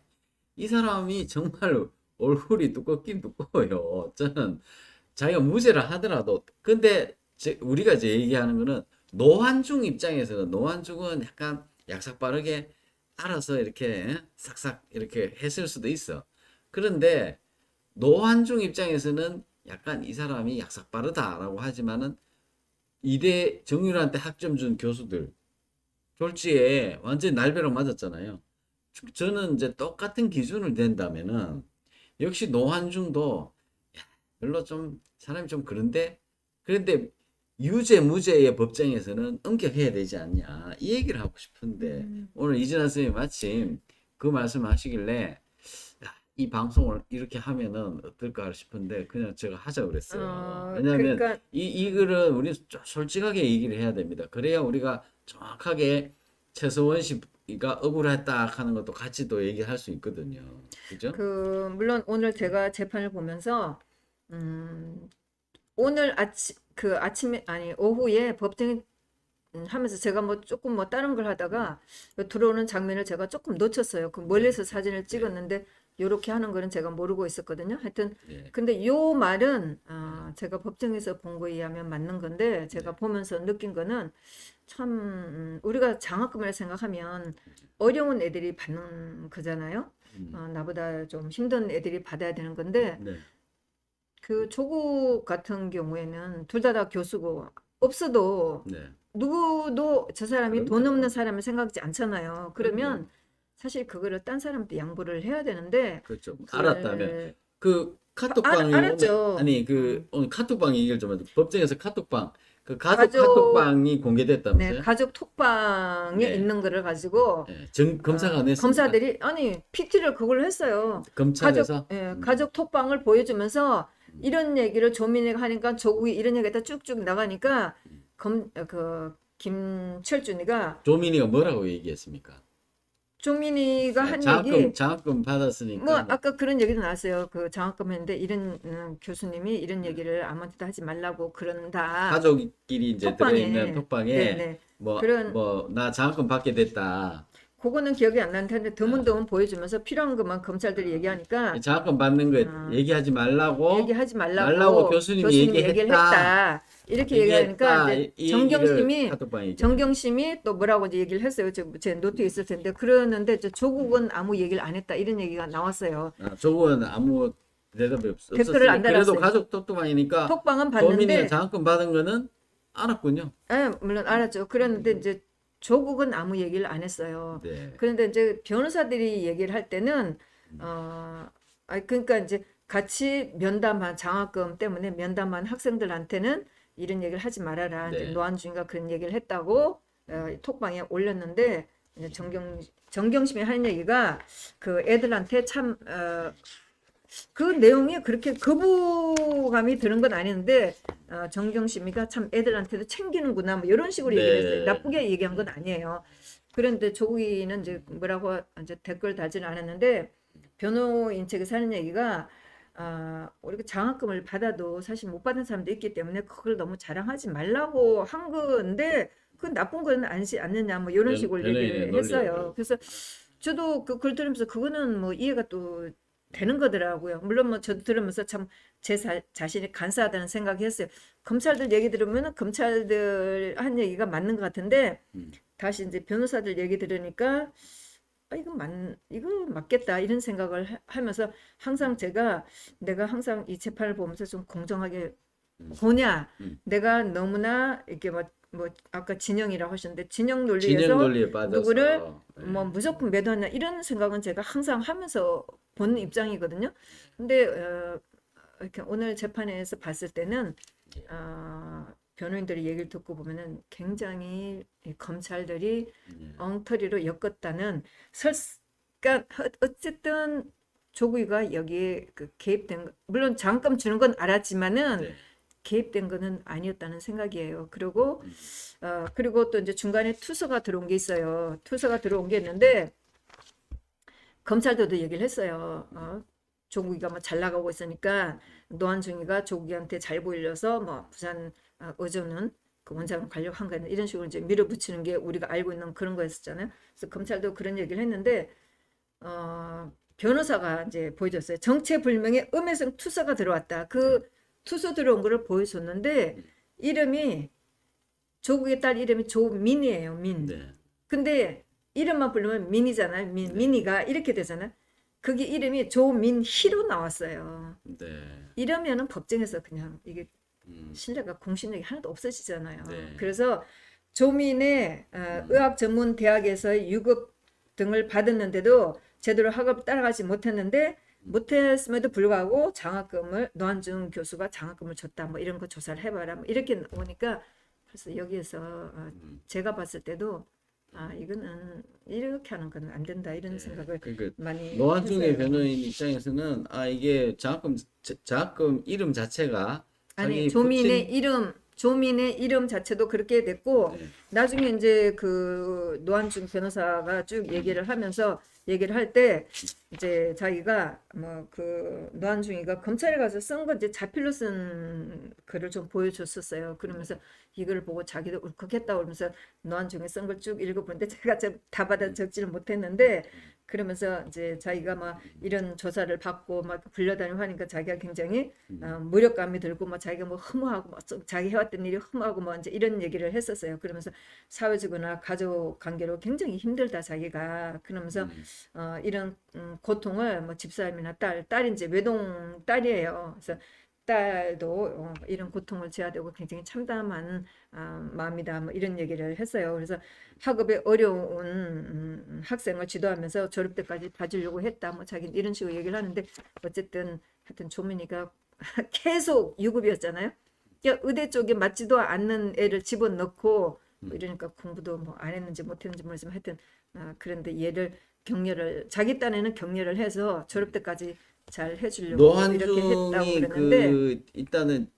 S1: 이 사람이 정말 얼굴이 두껍긴 두꺼워요. 저는 자기가 무죄라 하더라도 근데 우리가 이제 얘기하는 거는 노환중 입장에서는 노환중은 약간 약삭 빠르게 알아서 이렇게 싹싹 이렇게 했을 수도 있어. 그런데 노환중 입장에서는 약간 이 사람이 약삭 빠르다라고 하지만은 이대 정유라한테 학점 준 교수들 졸지에 완전히 날벼락 맞았잖아요. 저는 이제 똑같은 기준을 댄다면은 역시 노환중도 별로 좀 사람이 좀 그런데 유죄 무죄의 법정에서는 엄격해야 되지 않냐 이 얘기를 하고 싶은데 오늘 이진아 선생님이 마침 그 말씀을 하시길래 이 방송을 이렇게 하면은 어떨까 싶은데 그냥 제가 하자 그랬어요. 왜냐하면
S2: 그러니까
S1: 이 글은 우리 솔직하게 얘기를 해야 됩니다. 그래야 우리가 정확하게 최서원 씨가 억울했다 하는 것도 같이 또 얘기할 수 있거든요. 그죠?
S2: 물론 오늘 제가 재판을 보면서 오늘 아침에 아니 오후에 법정에 하면서 제가 뭐 조금 뭐 다른 걸 하다가 들어오는 장면을 제가 조금 놓쳤어요. 그 멀리서 사진을 찍었는데 요렇게 하는 거는 제가 모르고 있었거든요. 하여튼
S1: 네.
S2: 근데 요 말은 제가 법정에서 본 거에 의하면 맞는 건데 제가 보면서 느낀 거는 참 우리가 장학금을 생각하면 어려운 애들이 받는 거잖아요. 나보다 좀 힘든 애들이 받아야 되는 건데
S1: 네.
S2: 그 조국 같은 경우에는 둘 다 교수고 없어도
S1: 네.
S2: 누구도 저 사람이 돈
S1: 그럼요.
S2: 없는 사람을 생각하지 않잖아요. 그러면 사실 그거를 딴 사람한테 양보를 해야 되는데
S1: 그렇죠.
S2: 그걸
S1: 알았다면 그 카톡방이
S2: 알았죠.
S1: 아니 그 오늘 카톡방 얘기를 좀 하죠. 법정에서 카톡방 그 가족
S2: 가족-
S1: 카톡방이
S2: 네,
S1: 공개됐다면서요?
S2: 가족 톡방에
S1: 네.
S2: 있는 거를 가지고
S1: 네. 검사가 안 했습니까?
S2: 검사들이 아니 PT를 그걸 했어요.
S1: 검찰에서
S2: 가족 톡방을 보여주면서 이런 얘기를 조민이가 하니까 조국이 이런 얘기가 쭉쭉 나가니까 김철준이가
S1: 조민이가 뭐라고 얘기했습니까?
S2: 조민이가 한 얘기
S1: 장학금 받았으니까
S2: 뭐
S1: 뭐
S2: 아까 그런 얘기도 나왔어요. 그 장학금 했는데 이런 교수님이 이런 얘기를 아무한테도 하지 말라고 그런다.
S1: 가족끼리 이제
S2: 톡방에.
S1: 들어있는 톡방에
S2: 네네. 그런-
S1: 나 장학금 받게 됐다.
S2: 그거는 기억이 안 나는 텐데 드문드문 보여주면서 필요한 것만 검찰들이 얘기하니까
S1: 장학금 받는 거 얘기하지 말라고
S2: 얘기하지 말라고
S1: 교수님이
S2: 얘기를
S1: 얘기했다.
S2: 했다. 이렇게 얘기하니까 이제
S1: 이 얘기를
S2: 정경심이
S1: 카톡방에 얘기했다.
S2: 정경심이 또 뭐라고 이제 얘기를 했어요. 제 노트에 있을 텐데 그러는데 조국은 아무 얘기를 안 했다 이런 얘기가 나왔어요.
S1: 조국은 아무 대답이
S2: 댓글을 안
S1: 없었어요. 그래도
S2: 달았어요.
S1: 가족 톡방이니까
S2: 톡방은
S1: 조민이가
S2: 봤는데
S1: 장학금 받은 거는 알았군요.
S2: 물론 알았죠. 그런데 이제 조국은 아무 얘기를 안 했어요.
S1: 네.
S2: 그런데 이제 변호사들이 얘기를 할 때는 그러니까 이제 같이 면담한 장학금 때문에 면담한 학생들한테는 이런 얘기를 하지 말아라.
S1: 네.
S2: 이제 노한중이가 그런 얘기를 했다고 톡방에 올렸는데 이제 정경심이 하는 얘기가 그 애들한테 참 그 내용이 그렇게 거부감이 드는 건 아닌데 정경심이가 참 애들한테도 챙기는구나 뭐 이런 식으로
S1: 네.
S2: 얘기를 했어요. 나쁘게 얘기한 건 아니에요. 그런데 조국이는 이제 뭐라고 이제 댓글 달지는 않았는데 변호인 측에서 하는 얘기가 우리가 장학금을 받아도 사실 못 받은 사람도 있기 때문에 그걸 너무 자랑하지 말라고 한 건데 그건 나쁜 건 아니지 않느냐 뭐 이런 식으로
S1: 변호인의
S2: 얘기를
S1: 논리를
S2: 했어요. 그래서 저도 그 글 들으면서 그거는 뭐 이해가 또 되는 거더라고요. 물론 뭐 저도 들으면서 참 제 자신이 간사하다는 생각이 했어요. 검찰들 얘기 들으면 검찰들 한 얘기가 맞는 것 같은데 다시 이제 변호사들 얘기 들으니까 이거 맞겠다 이런 생각을 하면서 항상 내가 항상 이 재판을 보면서 좀 공정하게 보냐 내가 너무나 이렇게 뭐 아까 진영이라고 하셨는데 진영 논리에서
S1: 진영 논리에 빠져서
S2: 누구를
S1: 네.
S2: 뭐 무조건 매도하냐 이런 생각은 제가 항상 하면서 본 입장이거든요. 근데 이렇게 오늘 재판에서 봤을 때는 변호인들의 얘기를 듣고 보면은 굉장히 이 검찰들이 엉터리로 엮었다는 그러니까 어쨌든 조국이가 여기에 그 개입된 물론 장학금 주는 건 알았지만은
S1: 네.
S2: 개입된 거는 아니었다는 생각이에요. 그리고 또 이제 중간에 투서가 들어온 게 있어요. 투서가 들어온 게 있는데 검찰들도 얘기를 했어요. 조국이가 뭐 잘 나가고 있으니까 노한중이가 조국이한테 잘 보이려서 뭐 부산 의전은 그 원장을 가려고 한 거는 이런 식으로 이제 밀어붙이는 게 우리가 알고 있는 그런 거였었잖아요. 그래서 검찰도 그런 얘기를 했는데 변호사가 이제 보여줬어요. 정체불명의 음해성 투서가 들어왔다. 그 투서 들어온 거를 보여줬는데 이름이 조국의 딸 이름이 조민이에요. 민.
S1: 네.
S2: 근데 이름만 부르면 민이잖아요. 민이가 이렇게 되잖아요. 그게 이름이 조민희로 나왔어요.
S1: 네.
S2: 이러면은 법정에서 그냥 이게 신뢰가 공신력이 하나도 없어지잖아요.
S1: 네.
S2: 그래서 조민의 의학 전문 대학에서의 유급 등을 받았는데도 제대로 학업을 따라가지 못했음에도 불구하고 장학금을 노한중 교수가 장학금을 줬다 뭐 이런 거 조사를 해봐라 뭐 이렇게 오니까 그래서 여기에서 제가 봤을 때도 이거는 이렇게 하는 건 안 된다 이런 생각을
S1: 그러니까
S2: 많이
S1: 노한중의
S2: 했어요.
S1: 변호인 입장에서는 이게 장학금 이름 자체가
S2: 아니
S1: 자기
S2: 조민의 이름 자체도 그렇게 됐고
S1: 네.
S2: 나중에 이제 그 노한중 변호사가 쭉 얘기를 하면서 얘기를 할 때 이제 자기가 뭐 그 노한중이가 검찰에 가서 쓴 거 이제 자필로 쓴 글을 좀 보여줬었어요. 그러면서 이걸 보고 자기도 울컥했다 그러면서 노한중이 쓴 걸 쭉 읽어보는데 제가 다 받아 적지를 못했는데 그러면서 이제 자기가 막 이런 조사를 받고 막 불려다니고 하니까 자기가 굉장히 무력감이 들고 막 자기가 뭐 허무하고 막 자기 해왔던 일이 허무하고 뭐 이제 이런 얘기를 했었어요. 그러면서 사회적이나 가족 관계로 굉장히 힘들다 자기가 그러면서 이런 고통을 뭐 집사람이나 딸이 이제 외동 딸이에요. 그래서 딸도 이런 고통을 져야 되고 굉장히 참담한 마음이다 뭐 이런 얘기를 했어요. 그래서 학업에 어려운 학생을 지도하면서 졸업 때까지 봐주려고 했다 뭐 자기는 이런 식으로 얘기를 하는데 어쨌든 하여튼 조민이가 계속 유급이었잖아요. 그러니까 의대 쪽에 맞지도 않는 애를 집어넣고 뭐 이러니까 공부도 뭐 안 했는지 못했는지 모르지만 하여튼 그런데 얘를 자기 딴에는 격려를 해서 졸업 때까지 잘 해주려고 이렇게 했다고
S1: 노한중이
S2: 그랬는데
S1: 일단은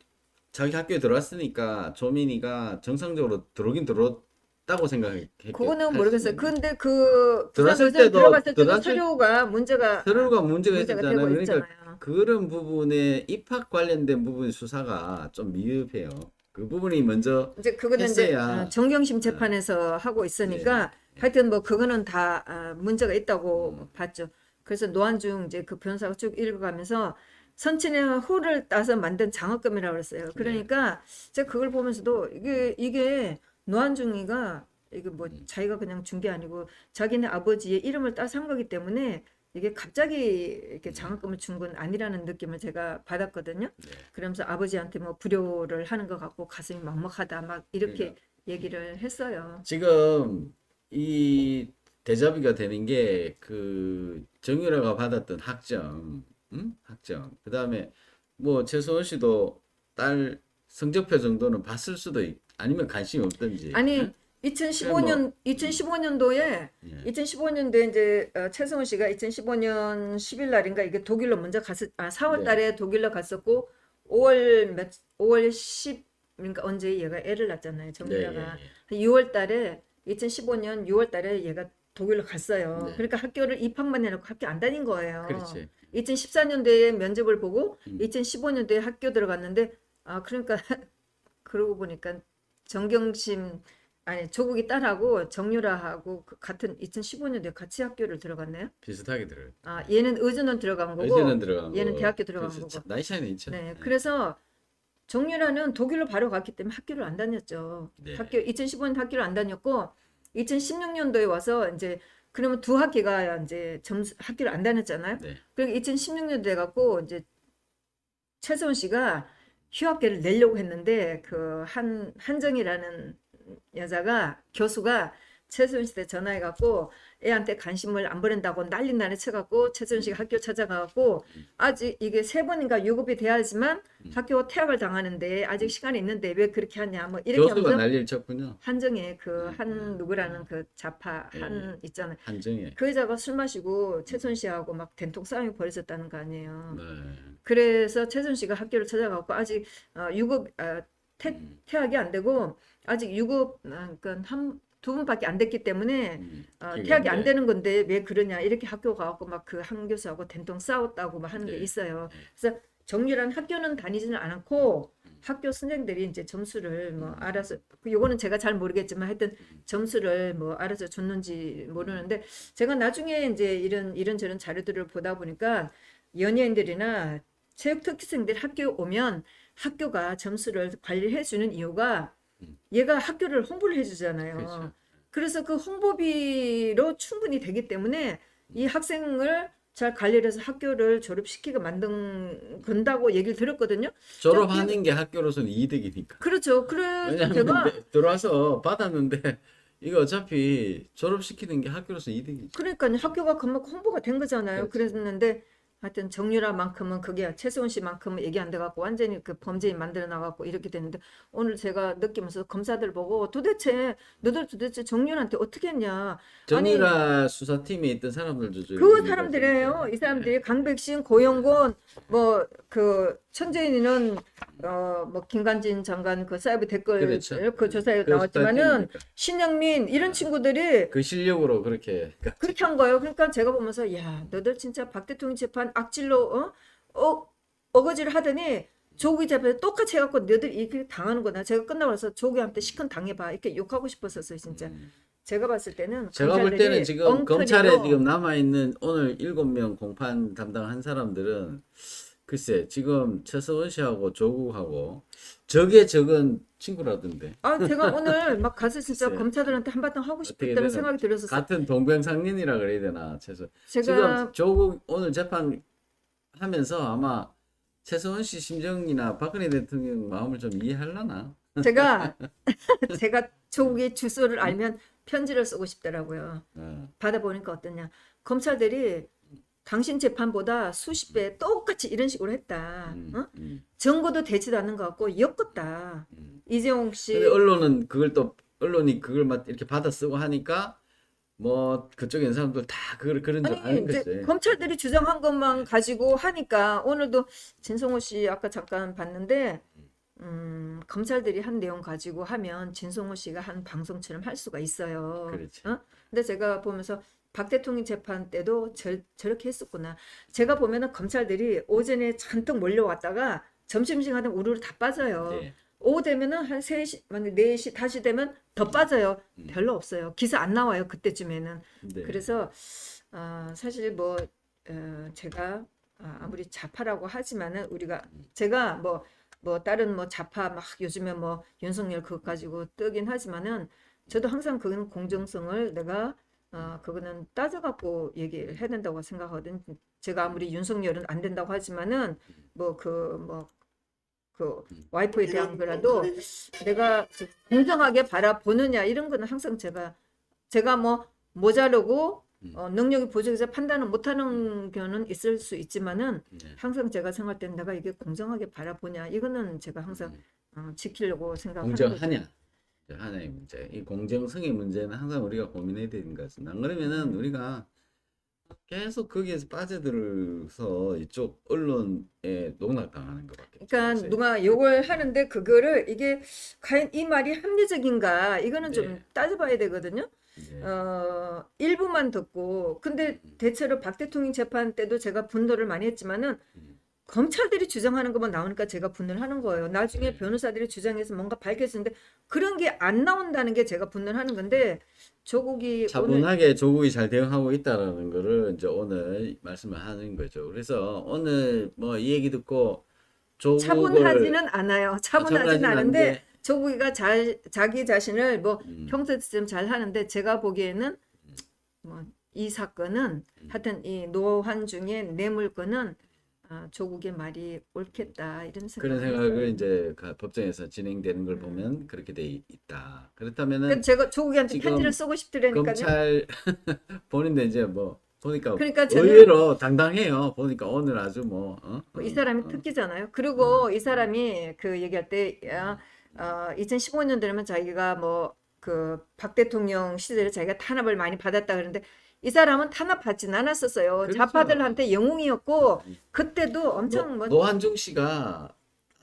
S1: 자기 학교에 들어왔으니까 조민이가 정상적으로 들어오긴 들어왔다고 생각했겠.
S2: 그거는 모르겠어요. 근데 그
S1: 들어왔을
S2: 부산
S1: 때도-
S2: 들어갔을 때도
S1: 들어갔을-
S2: 서류가 문제가
S1: 문제가 있었잖아요.
S2: 되고
S1: 그러니까
S2: 있잖아요.
S1: 그런 부분에 입학 관련된 부분 수사가 좀 미흡해요. 그 부분이 먼저
S2: 이제 그거는 이제
S1: 했어야.
S2: 정경심 재판에서 하고 있으니까 하여튼 뭐 그거는 다 문제가 있다고 봤죠. 그래서 노한중 이제 그 변호사가 쭉 읽어가면서 선친의 호를 따서 만든 장학금이라고 그랬어요. 그러니까 제가 그걸 보면서도 이게 노한중이가 이게 뭐 자기가 그냥 준 게 아니고 자기네 아버지의 이름을 따서 한 거기 때문에 이게 갑자기 이렇게 장학금을 준 건 아니라는 느낌을 제가 받았거든요. 그러면서 아버지한테 뭐 불효를 하는 것 같고 가슴이 막막하다 막 이렇게 얘기를 했어요.
S1: 지금 이 대자비가 되는 게 그 정유라가 받았던 학점, 학점. 그다음에 뭐 최소원 씨도 딸 성적표 정도는 봤을 수도 아니면 관심이 없든지.
S2: 아니
S1: 응?
S2: 2015년도에
S1: 예.
S2: 2015년도에 이제 최성훈 씨가 2015년 10일 날인가 이게 독일로 먼저 4월
S1: 네.
S2: 달에 독일로 갔었고 5월 10 그러니까 언제 얘가 애를 낳았잖아요. 정유라가.
S1: 네,
S2: 6월 달에 2015년 6월 달에 얘가 독일로 갔어요.
S1: 네.
S2: 그러니까 학교를 입학만 해놓고 학교 안 다닌 거예요.
S1: 그렇지.
S2: 2014년도에 면접을 보고
S1: 음.
S2: 2015년도에 학교 들어갔는데 그러니까 그러고 보니까 정경심 아니 조국이 딸하고 정유라하고 같은 2015년도에 같이 학교를 들어갔네요.
S1: 비슷하게 들어요.
S2: 얘는 의전원 들어간 거고
S1: 의제는 들어간
S2: 얘는
S1: 거고.
S2: 대학교 들어간
S1: 그렇죠.
S2: 거고.
S1: 나이 차이는 있죠.
S2: 네, 그래서 정유라는 독일로 바로 갔기 때문에 학교를 안 다녔죠.
S1: 네.
S2: 2015년 학교를 안 다녔고 2016년도에 와서 이제 그러면 두 학기가 이제 학교를 안 다녔잖아요.
S1: 네.
S2: 그리고 2016년도에 갖고 이제 최소은 씨가 휴학계를 내려고 했는데 그 한정이라는 여자가 교수가 최소은 씨한테 전화해 갖고 애한테 관심을 안 보낸다고 난리 쳐갖고 최소은 씨가 학교 찾아가갖고 아직 이게 3번인가 유급이 돼야지만 학교 퇴학을 당하는데 아직 시간이 있는데 왜 그렇게 하냐 뭐 이렇게
S1: 교수가
S2: 하면서
S1: 난리를 쳤군요.
S2: 한정에 그 한 누구라는 그 좌파 한 있잖아요.
S1: 한정에.
S2: 그 여자가 술 마시고 최소은 씨하고 막 된통 싸움이 벌어졌다는 거 아니에요.
S1: 네.
S2: 그래서 최소은 씨가 학교를 찾아가고 아직 유급 퇴학이 안 되고 아직 유급 그러니까 두 분밖에 안 됐기 때문에 퇴학이 안 되는 건데 왜 그러냐 이렇게 학교 가고 막 그 한 교수하고 된통 싸웠다고 막 하는 게
S1: 네.
S2: 있어요. 그래서 정유란 학교는 다니지는 않았고 학교 선생들이 이제 점수를 뭐 알아서 요거는 제가 잘 모르겠지만 하여튼 점수를 뭐 알아서 줬는지 모르는데 제가 나중에 이제 이런저런 자료들을 보다 보니까 연예인들이나 체육특기생들이 학교에 오면 학교가 점수를 관리해 주는 이유가 얘가 학교를 홍보를 해주잖아요.
S1: 그렇죠.
S2: 그래서 그 홍보비로 충분히 되기 때문에 이 학생을 잘 관리를 해서 학교를 졸업시키게 건다고 얘기를 들었거든요.
S1: 졸업하는 게 학교로서는 이득이니까.
S2: 그렇죠. 그래서
S1: 왜냐하면
S2: 제가
S1: 들어와서 받았는데 이거 어차피 졸업시키는 게 학교로서 이득이죠.
S2: 그러니까 학교가 그만큼 홍보가 된 거잖아요.
S1: 그렇지.
S2: 그랬는데 하여튼 정유라만큼은 그게 최소은 씨만큼은 얘기 안 돼갖고 완전히 그 범죄인 만들어 나갖고 이렇게 됐는데 오늘 제가 느끼면서 검사들 보고 너들 도대체 정유라한테 어떻게 했냐.
S1: 정유라 수사팀에 있던 사람들도
S2: 그 사람들이에요. 이 사람들이 강백신, 고영곤, 뭐 그 천재인은 뭐 김관진 장관 그 사이버 댓글
S1: 그렇죠.
S2: 그 조사에
S1: 그
S2: 나왔지만은
S1: 수사팀이니까.
S2: 신영민 이런 친구들이
S1: 그 실력으로 그렇게
S2: 그렇게 한 거예요. 그러니까 제가 보면서 야 너들 진짜 박 대통령 재판 악질로 어거지를 하더니 조국이 재판에 똑같이 해갖고 너들 이렇게 당하는 거나 제가 끝나고 나서 조국한테 시큰 당해봐 이렇게 욕하고 싶었었어요 진짜. 제가 봤을 때는
S1: 제가 볼 때는
S2: 검찰들이
S1: 지금
S2: 엉터리로
S1: 검찰에 지금 남아 있는 오늘 7명 공판 담당한 사람들은 글쎄 지금 최서원 씨하고 조국하고 적은 친구라던데
S2: 제가 오늘 막 가서 진짜
S1: 글쎄요.
S2: 검사들한테 한바탕 하고
S1: 어떻게
S2: 싶다는
S1: 되나
S2: 생각이 들어서
S1: 같은 동병상련이라 그래야 되나 최서
S2: 제가
S1: 지금 조국 오늘 재판 하면서 아마 최서원 씨 심정이나 박근혜 대통령 마음을 좀 이해하려나?
S2: 제가 조국의 주소를 알면 편지를 쓰고 싶더라고요. 받아보니까 어떠냐. 검찰들이 당신 재판보다 수십 배 똑같이 이런 식으로 했다. 증거도 되지도 않는 것 같고 엮었다. 이재용 씨.
S1: 근데 언론이 그걸 막 이렇게 받아 쓰고 하니까 뭐 그쪽에 있는 사람들 다 그런 줄
S2: 아니
S1: 아는
S2: 이제
S1: 거지.
S2: 검찰들이 주장한 것만 가지고 하니까 오늘도 진성호 씨 아까 잠깐 봤는데 검찰들이 한 내용 가지고 하면 진성호 씨가 한 방송처럼 할 수가 있어요.
S1: 그렇지.
S2: 근데 제가 보면서 박 대통령 재판 때도 저렇게 했었구나. 제가 보면은 검찰들이 오전에 잔뜩 몰려왔다가 점심시간에 우르르 다 빠져요.
S1: 네.
S2: 오후 되면은 한 3시, 4시, 다시 되면 더 빠져요. 별로 없어요. 기사 안 나와요. 그때쯤에는.
S1: 네.
S2: 그래서 사실 뭐 제가 아무리 좌파라고 하지만은 제가 뭐 다른 뭐 좌파 막 요즘에 뭐 윤석열 그거 가지고 뜨긴 하지만은 저도 항상 그건 공정성을 내가 그거는 따져갖고 얘기를 해야 된다고 생각하거든. 제가 아무리 윤석열은 안 된다고 하지만은 그 와이프에 대한 거라도 내가 공정하게 바라보느냐 이런 거는 항상 제가 뭐 모자르고 능력이 부족해서 판단을 못하는 경우는 있을 수 있지만은 항상 제가 생각할 때는 내가 이게 공정하게 바라보냐 이거는 제가 항상 지키려고 생각하는 거죠.
S1: 공정하냐? 이제 하나의 문제. 이 공정성의 문제는 항상 우리가 고민해야 되는 것 같습니다. 안 그러면은 우리가 계속 거기에서 빠져들어서 이쪽 언론에 농락당하는 것밖에
S2: 그러니까
S1: 없어요.
S2: 누가 욕을 하는데 그거를 이게 과연 이 말이 합리적인가 이거는 좀
S1: 네.
S2: 따져봐야 되거든요.
S1: 네.
S2: 일부만 듣고 근데 대체로 박 대통령 재판 때도 제가 분노를 많이 했지만은 검찰들이 주장하는 것만 나오니까 제가 분노를 하는 거예요. 나중에
S1: 네.
S2: 변호사들이 주장해서 뭔가 밝혀지는데 그런 게 안 나온다는 게 제가 분노를 하는 건데 조국이 오늘
S1: 차분하게 조국이 잘 대응하고 있다라는 거를 이제 오늘 말씀을 하는 거죠. 그래서 오늘 뭐 이 얘기 듣고 조국을
S2: 차분하지는 않아요. 차분하지는
S1: 차분하지는
S2: 않은데
S1: 않은데
S2: 조국이가 자기 자신을 뭐
S1: 음.
S2: 평소에 좀 잘 하는데 제가 보기에는 뭐 이 사건은 하여튼 이 노환중의 뇌물건은 조국의 말이 옳겠다 이런
S1: 그런
S2: 생각을
S1: 생각을
S2: 했어요.
S1: 이제 법정에서 진행되는 걸 보면 그렇게 돼 있다. 그렇다면은
S2: 그래서 제가 조국이한테
S1: 지금
S2: 편지를 쓰고 싶더라니까요.
S1: 검찰 본인도 이제 뭐 보니까
S2: 그러니까 저는
S1: 의외로 당당해요. 보니까 오늘 아주 뭐
S2: 이 사람이 특기잖아요. 그리고 이 사람이 그 얘기할 때 2015년 되면 자기가 뭐 그 박 대통령 시절에 자기가 탄압을 많이 받았다 그러는데 이 사람은 탄압 받진 않았었어요.
S1: 그렇죠.
S2: 좌파들한테 영웅이었고 그때도 엄청 뭐
S1: 노한중 씨가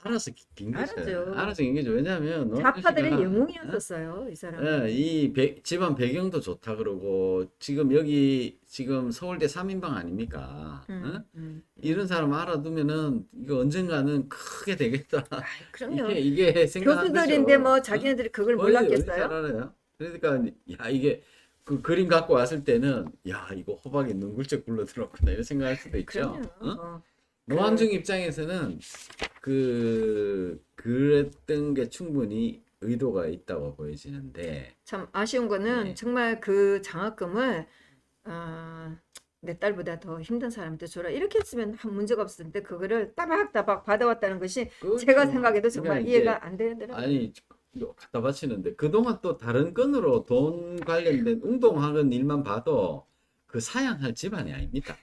S1: 알아서 긴 거죠.
S2: 알았죠.
S1: 알아서 긴 거죠. 왜냐하면 노한중
S2: 좌파들의
S1: 씨가
S2: 영웅이었었어요. 이 사람.
S1: 예, 이 집안 배경도 좋다 그러고 지금 여기 지금 서울대 3인방 아닙니까? 이런 사람 알아두면은 이거 언젠가는 크게 되겠다.
S2: 그럼요.
S1: 이게 생각한
S2: 교수들인데
S1: 거죠.
S2: 뭐 자기네들이 그걸
S1: 어디 잘
S2: 몰랐겠어요?
S1: 알아요? 그러니까 야 이게 그 그림 갖고 왔을 때는 야 이거 호박이 눈굴쩍 굴러들었구나 이런 생각할 수도 있죠.
S2: 그럼요.
S1: 어? 노한중 입장에서는 그랬던 게 충분히 의도가 있다고 보여지는데
S2: 참 아쉬운 거는
S1: 네.
S2: 정말 그 장학금을 내 딸보다 더 힘든 사람한테 줘라 이렇게 했으면 문제가 없을 텐데 그거를 따박따박 받아왔다는 것이
S1: 그렇죠.
S2: 제가 생각해도 정말
S1: 그러니까
S2: 이해가
S1: 이제
S2: 안 되더라고요.
S1: 아니 이거 갖다 바치는데 그동안 또 다른 건으로 돈 관련된 운동하는 일만 봐도 그 사양할 집안이 아닙니다.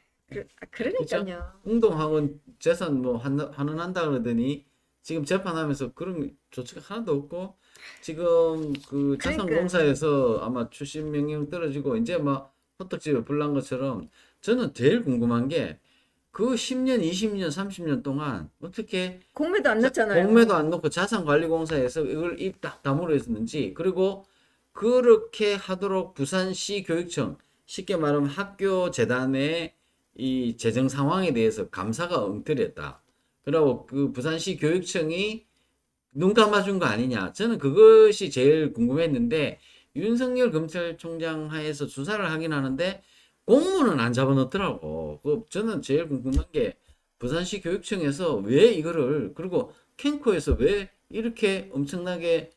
S2: 그러니까요.
S1: 운동학원 재산 뭐 환원한다 그러더니 지금 재판하면서 그런 조치가 하나도 없고 지금 그
S2: 그러니까.
S1: 자산공사에서 아마 출신 명령 떨어지고 이제 막 호떡집에 불난 것처럼 저는 제일 궁금한 게 그 10년, 20년, 30년 동안 어떻게
S2: 공매도 안 넣었잖아요.
S1: 공매도 안 넣고 자산관리공사에서 이걸 입 딱 다물어 있었는지 그리고 그렇게 하도록 부산시 교육청 쉽게 말하면 학교 재단의 이 재정 상황에 대해서 감사가 엉터리였다. 그리고 그 부산시 교육청이 눈 감아준 거 아니냐. 저는 그것이 제일 궁금했는데 윤석열 검찰총장 하에서 수사를 하긴 하는데 공무는 안 잡아넣더라고. 저는 제일 궁금한 게 부산시 교육청에서 왜 이거를 그리고 캔코에서 왜 이렇게 엄청나게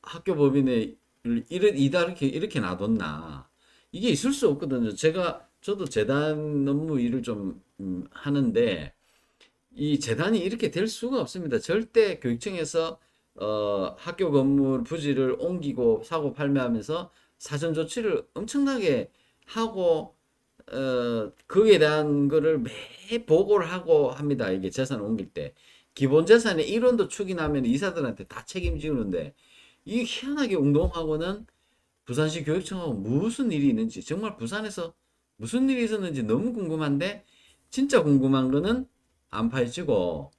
S1: 학교 법인에 이렇게 놔뒀나. 이게 있을 수 없거든요. 저도 재단 업무 일을 좀 하는데 이 재단이 이렇게 될 수가 없습니다. 절대 교육청에서 학교 건물 부지를 옮기고 사고 팔매하면서 사전 조치를 엄청나게 하고 거기에 대한 거를 매 보고를 하고 합니다. 이게 재산을 옮길 때 기본 재산의 1원도 추긴하면 이사들한테 다 책임지는데 이 희한하게 운동하고는 부산시 교육청하고 무슨 일이 있는지 정말 부산에서 무슨 일이 있었는지 너무 궁금한데 진짜 궁금한 거는 안 파헤치고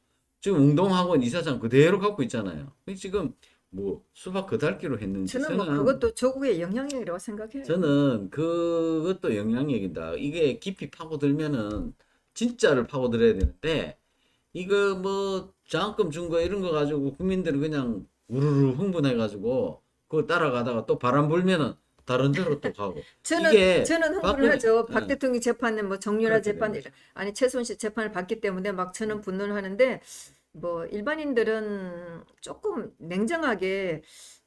S1: 지금 운동학원 이사장 그대로 갖고 있잖아요. 지금 뭐 수박 그달기로 했는지
S2: 저는 뭐 그것도 조국의 영향력이라고 생각해요.
S1: 저는 그것도 영향력이다. 이게 깊이 파고들면은 진짜를 파고들어야 되는데 이거 뭐 장학금 준 거 이런 거 가지고 국민들은 그냥 우르르 흥분해가지고 그거 따라가다가 또 바람 불면은 다른 데로 또 가고
S2: 저는 흥분을
S1: 박근혜-
S2: 하죠. 박
S1: 예.
S2: 대통령 재판에 뭐 정유라
S1: 그렇게
S2: 재판
S1: 되는
S2: 아니 최순실 재판을 받기 때문에 막 저는 분노를 하는데 뭐 일반인들은 조금 냉정하게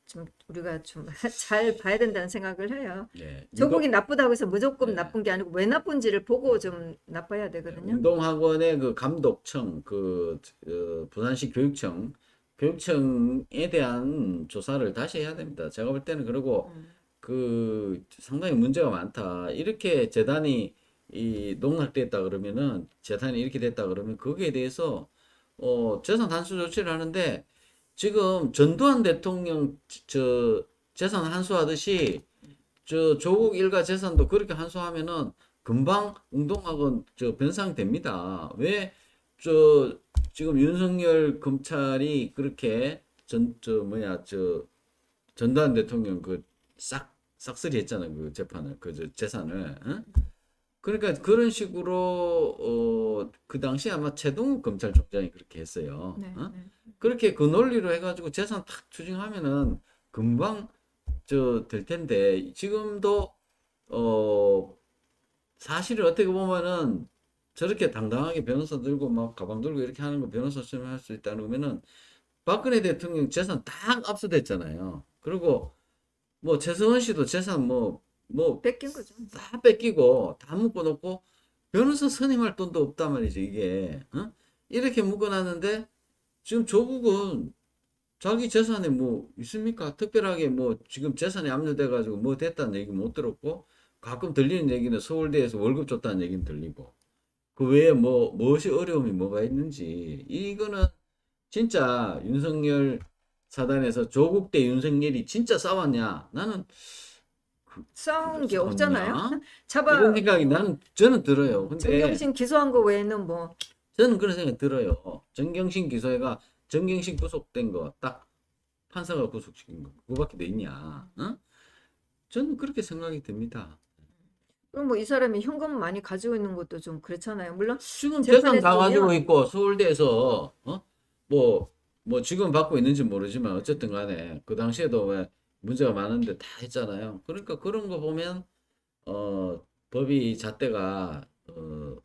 S2: 좀 우리가 좀 잘 봐야 된다는 생각을 해요.
S1: 네.
S2: 조국이 나쁘다고 해서 무조건
S1: 네.
S2: 나쁜 게 아니고 왜 나쁜지를 보고 좀 나빠야 되거든요.
S1: 운동학원의 그 감독청, 부산시 교육청에 대한 조사를 다시 해야 됩니다. 제가 볼 때는 그리고 상당히 문제가 많다. 이렇게 재단이 농락됐다 그러면은 재단이 이렇게 됐다 그러면 거기에 대해서 재산 단수 조치를 하는데 지금 전두환 대통령 저 재산 환수하듯이 저 조국 일가 재산도 그렇게 환수하면은 금방 운동학은 저 변상됩니다. 왜 저 지금 윤석열 검찰이 그렇게 전두환 대통령 그 싹쓸이 했잖아요. 그 재판을 그 재산을. 응? 그러니까 그런 식으로 그 당시 아마 최동욱 검찰총장이 그렇게 했어요.
S2: 네,
S1: 어?
S2: 네.
S1: 그렇게 그 논리로 해가지고 재산 탁 추징하면은 금방 될 텐데 지금도 사실을 어떻게 보면은 저렇게 당당하게 변호사 들고 막 가방 들고 이렇게 하는 거 변호사 시험 할 수 있다는 거면은 박근혜 대통령 재산 딱 압수됐잖아요. 그리고 뭐 최성원 씨도 재산 뭐
S2: 뺏긴 거죠.
S1: 다 뺏기고 다 묶어놓고 변호사 선임할 돈도 없단 말이죠 이게. 어? 이렇게 묶어놨는데 지금 조국은 자기 재산에 뭐 있습니까? 특별하게 뭐 지금 재산이 압류돼가지고 뭐 됐다는 얘기 못 들었고 가끔 들리는 얘기는 서울대에서 월급 줬다는 얘기는 들리고 그 외에 뭐 무엇이 어려움이 뭐가 있는지 이거는 진짜 윤석열 사단에서 조국 대 윤석열이 진짜 싸웠냐? 나는
S2: 싸운 게
S1: 싸웠냐?
S2: 없잖아요. 잡아
S1: 이런 생각이 저는 들어요. 근데
S2: 정경심 기소한 거 외에는 뭐
S1: 저는 그런 생각이 들어요. 정경심 기소회가 정경심 구속된 거 딱 판사가 구속시킨 거 그거밖에 돼 있냐? 어? 저는 그렇게 생각이 듭니다.
S2: 그럼 뭐 이 사람이 현금 많이 가지고 있는 것도 좀 그렇잖아요. 물론
S1: 지금 재산
S2: 재판에서
S1: 다 가지고
S2: 보면
S1: 있고 서울대에서 뭐 지금 받고 있는지 모르지만 어쨌든 간에 그 당시에도 왜 문제가 많은데 다 했잖아요. 그러니까 그런 거 보면 법이 잣대가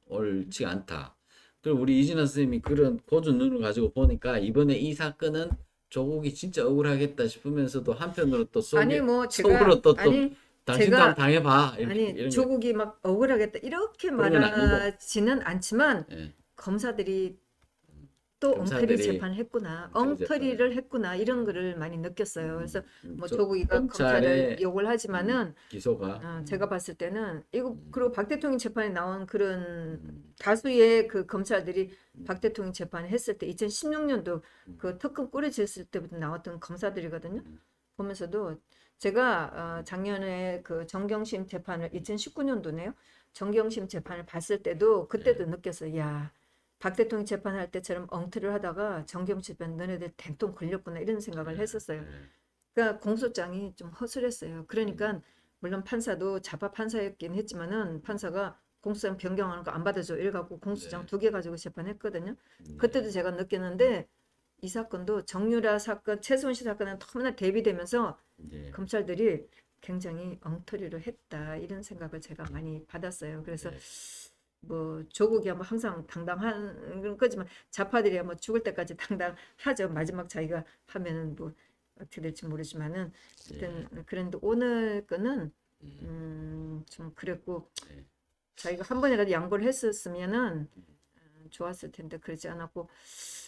S1: 옳지 않다. 그리고 우리 이진아 선생님이 그런 고준 눈을 가지고 보니까 이번에 이 사건은 조국이 진짜 억울하겠다 싶으면서도 한편으로 또
S2: 아니 뭐 제가
S1: 속으로 또
S2: 아니
S1: 당신도
S2: 제가
S1: 한번 당해봐
S2: 아니
S1: 이런 거
S2: 조국이 막 억울하겠다 이렇게
S1: 그런 건 아니고.
S2: 말하지는 않지만
S1: 예.
S2: 검사들이 또 엉터리
S1: 검사들이
S2: 재판을 했구나,
S1: 엉터리
S2: 엉터리를 했구나 이런 거를 많이 느꼈어요. 그래서 뭐 조국이가 검찰을
S1: 검찰의
S2: 욕을 하지만은
S1: 기소가
S2: 제가 봤을 때는 이거 그리고 박 대통령 재판에 나온 그런
S1: 음,
S2: 다수의 그 검찰들이 박 대통령 재판을 했을 때 2016년도 그 특검 꾸려졌을 때부터 나왔던 검사들이거든요. 보면서도 제가 작년에 그 정경심 재판을 2019년도네요. 정경심 재판을 봤을 때도 그때도 느꼈어요. 야, 박 대통령 재판할 때처럼 엉터리를 하다가 정경심 재판 너네들 된통 걸렸구나 이런 생각을 했었어요. 그러니까 공소장이 좀 허술했어요. 그러니까 물론 판사도 자파 판사였긴 했지만은 판사가 공소장 변경하는 거 안 받아줘 이래갖고 공소장 2개 가지고 재판했거든요. 그때도 제가 느꼈는데 이 사건도 정유라 사건, 최수원 씨 사건은 너무나 대비되면서 검찰들이 굉장히 엉터리를 했다 이런 생각을 제가 많이 받았어요. 그래서 뭐 조국이야 뭐 항상 당당한 거지만 좌파들이야 뭐 죽을 때까지 당당하죠. 마지막 자기가 하면은 뭐 어떻게 될지 모르지만은 하여튼 그런데 오늘 거는 좀 그랬고 자기가 한 번이라도 양보를 했었으면은 좋았을 텐데 그러지 않았고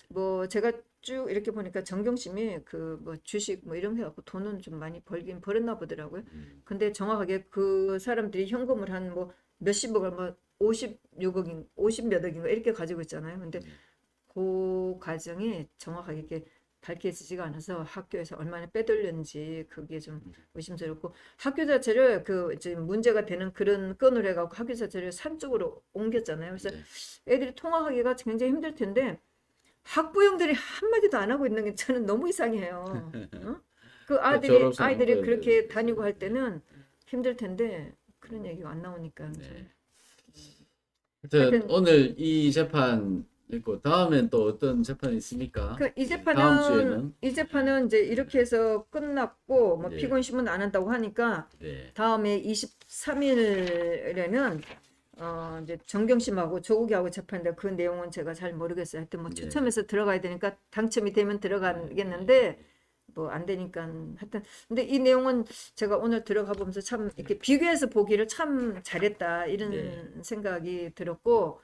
S2: 뭐 제가 쭉 이렇게 보니까 정경심이 그 뭐 주식 뭐 이런 거 해갖고 돈은 좀 많이 벌긴 벌었나 보더라고요. 근데 정확하게 그 사람들이 현금을 한 뭐 몇십억을 뭐 56억인 50몇 억인가 이렇게 가지고 있잖아요. 근데 그 과정이 정확하게 이렇게 밝혀지지가 않아서 학교에서 얼마나 빼돌렸는지 그게 좀 의심스럽고 학교 자체를 그 이제 문제가 되는 그런 건을 해갖고 학교 자체를 산 쪽으로 옮겼잖아요. 그래서 애들이 통학하기가 굉장히 힘들 텐데 학부형들이 한마디도 안 하고 있는 게 저는 너무 이상해요. 어? 그
S1: 졸업생
S2: 아이들이
S1: 학부형들.
S2: 그렇게 다니고 할 때는 힘들 텐데 그런 얘기가 안 나오니까 좀.
S1: 하여튼 오늘 이 재판 있고 다음엔 또 어떤 재판이 있습니까?
S2: 이
S1: 다음 주에는
S2: 재판은 이제 이렇게 해서 끝났고 뭐
S1: 네.
S2: 피고인 신문 안 한다고 하니까
S1: 네.
S2: 다음에 23일에는 이제 정경심하고 조국이하고 재판인데 그 내용은 제가 잘 모르겠어요. 하여튼 뭐
S1: 네.
S2: 추첨해서 들어가야 되니까 당첨이 되면 들어가겠는데 뭐 안 되니까 하여튼 근데 이 내용은 제가 오늘 들어가 보면서 참 이렇게 비교해서 보기를 참 잘했다 이런
S1: 네.
S2: 생각이 들었고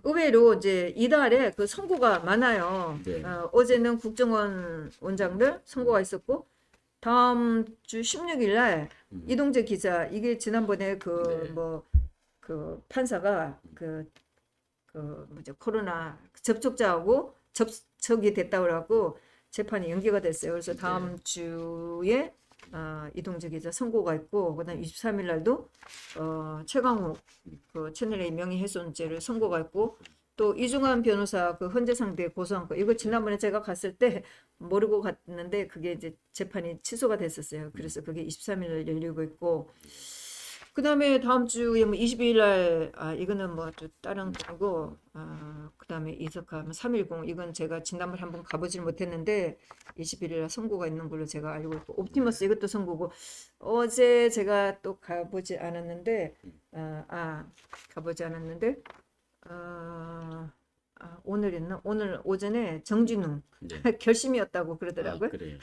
S2: 의외로 이제 이달에 그 선고가 많아요.
S1: 네.
S2: 어제는 국정원 원장들 선고가 있었고 다음 주 16일 날 이동재 기자 이게 지난번에 그 뭐 그 판사가 그 뭐죠 코로나 접촉자하고 접촉이 됐다고 그러고 재판이 연기가 됐어요. 그래서 다음 주에 이동재 기자 선고가 있고 그다음 23일 날도 최강욱 그 채널A 명예훼손죄를 선고가 있고 또 이중환 변호사 그 헌재 상대 고소한 거 이거 지난번에 제가 갔을 때 모르고 갔는데 그게 이제 재판이 취소가 됐었어요. 그래서 그게 23일 날 열리고 있고 그다음에 다음 주에 뭐 22일 날 이거는 뭐 또 다른 거고 그다음에 이석함 310 이건 제가 지난번에 한번 가보질 못했는데 21일 날 선고가 있는 걸로 제가 알고 있고 옵티머스 이것도 선고고 어제 제가 또 가보지 않았는데 가보지 않았는데 오늘 있나? 오늘 오전에 정진웅
S1: 네.
S2: 결심이었다고 그러더라고요.
S1: 그래요.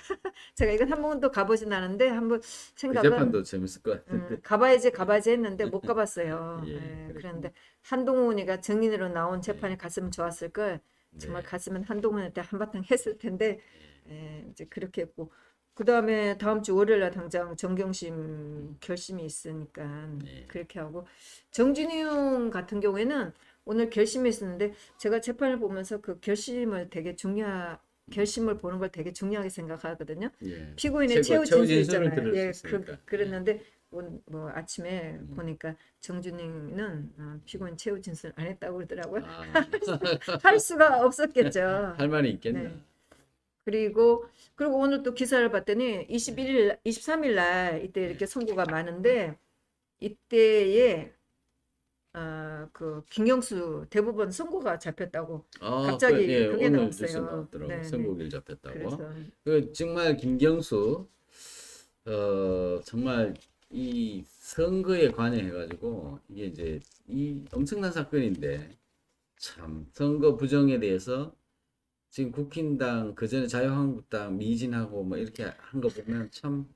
S2: 제가 이건 한 번도 가보진 않았는데 한번
S1: 그
S2: 생각은
S1: 재판도 재밌을 것 같은데.
S2: 가봐야지 했는데 못 가봤어요.
S1: 예,
S2: 그런데
S1: 그렇군요.
S2: 한동훈이가 증인으로 나온 재판에 갔으면 좋았을 걸. 정말
S1: 네.
S2: 갔으면 한동훈한테 한바탕 했을 텐데 이제 그렇게 했고 그 다음에 다음 주 월요일 날 당장 정경심 결심이 있으니까
S1: 네.
S2: 그렇게 하고 정진용 같은 경우에는 오늘 결심이 있었는데 제가 재판을 보면서 그 결심을 결심을 보는 걸 되게 중요하게 생각하거든요.
S1: 예.
S2: 피고인의 최후 진술
S1: 진술을
S2: 있잖아요.
S1: 들을
S2: 예,
S1: 수 있으니까.
S2: 그랬는데 뭐 아침에 보니까 정준영은 피고인 최후 진술 안 했다고 그러더라고요. 할 수가 없었겠죠.
S1: 할 말이 있겠나.
S2: 네. 그리고 오늘 또 기사를 봤더니 23일 날 이때 이렇게 선고가 많은데 이때에 그 김경수 대법원 선고가 잡혔다고 갑자기 그게
S1: 오늘
S2: 나왔어요.
S1: 뉴스 나왔더라고.
S2: 네,
S1: 선고일 잡혔다고.
S2: 그래서
S1: 그 정말 김경수 정말 이 선거에 관여해가지고 이게 이제 이 엄청난 사건인데 참 선거 부정에 대해서 지금 국힘당 그전에 자유한국당 미진하고 뭐 이렇게 한 거 보면 참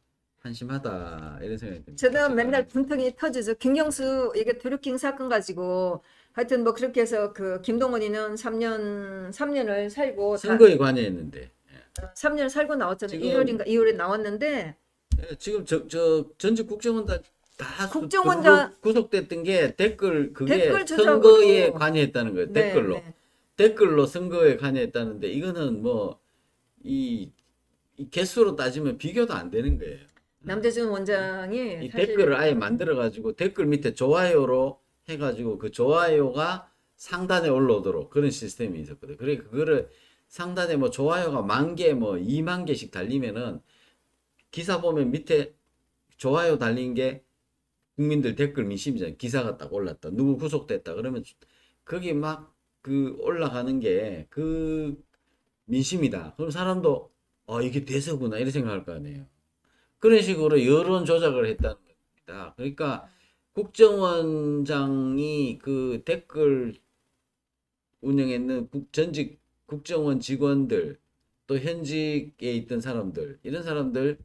S1: 한심하다 이런 생각이 듭니다.
S2: 저는 맨날 분통이 터지죠. 김경수 이게 드루킹 사건 가지고 하여튼 뭐 그렇게 해서 그 김동원이는 3년을 살고
S1: 선거에 관여했는데
S2: 3년 살고 나왔잖아요.
S1: 지금-
S2: 1월인가 2월에 나왔는데
S1: 지금 저 전직 국정원장 다
S2: 국정원장-
S1: 구속됐던 게 댓글
S2: 댓글 조작으로.
S1: 선거에 관여했다는 거예요.
S2: 네,
S1: 댓글로.
S2: 네.
S1: 댓글로 선거에 관여했다는데 이거는 뭐 이 개수로 따지면 비교도 안 되는 거예요.
S2: 남재준 원장이
S1: 이
S2: 사실
S1: 댓글을 아예 만들어 가지고 댓글 밑에 좋아요로 해 가지고 그 좋아요가 상단에 올라오도록 그런 시스템이 있었거든요. 그래 그거를 상단에 뭐 좋아요가 10,000개 뭐 20,000개씩 달리면은 기사 보면 밑에 좋아요 달린 게 국민들 댓글 민심이잖아요. 기사가 딱 올랐다. 누구 구속됐다. 그러면 거기 막 그 올라가는 게 그 민심이다. 그럼 사람도 이게 대세구나 이렇게 생각할 거 아니에요. 그런 식으로 여론 조작을 했다는 겁니다. 그러니까 국정원장이 그 댓글 운영했는 전직 국정원 직원들 또 현직에 있던 사람들 이런 사람들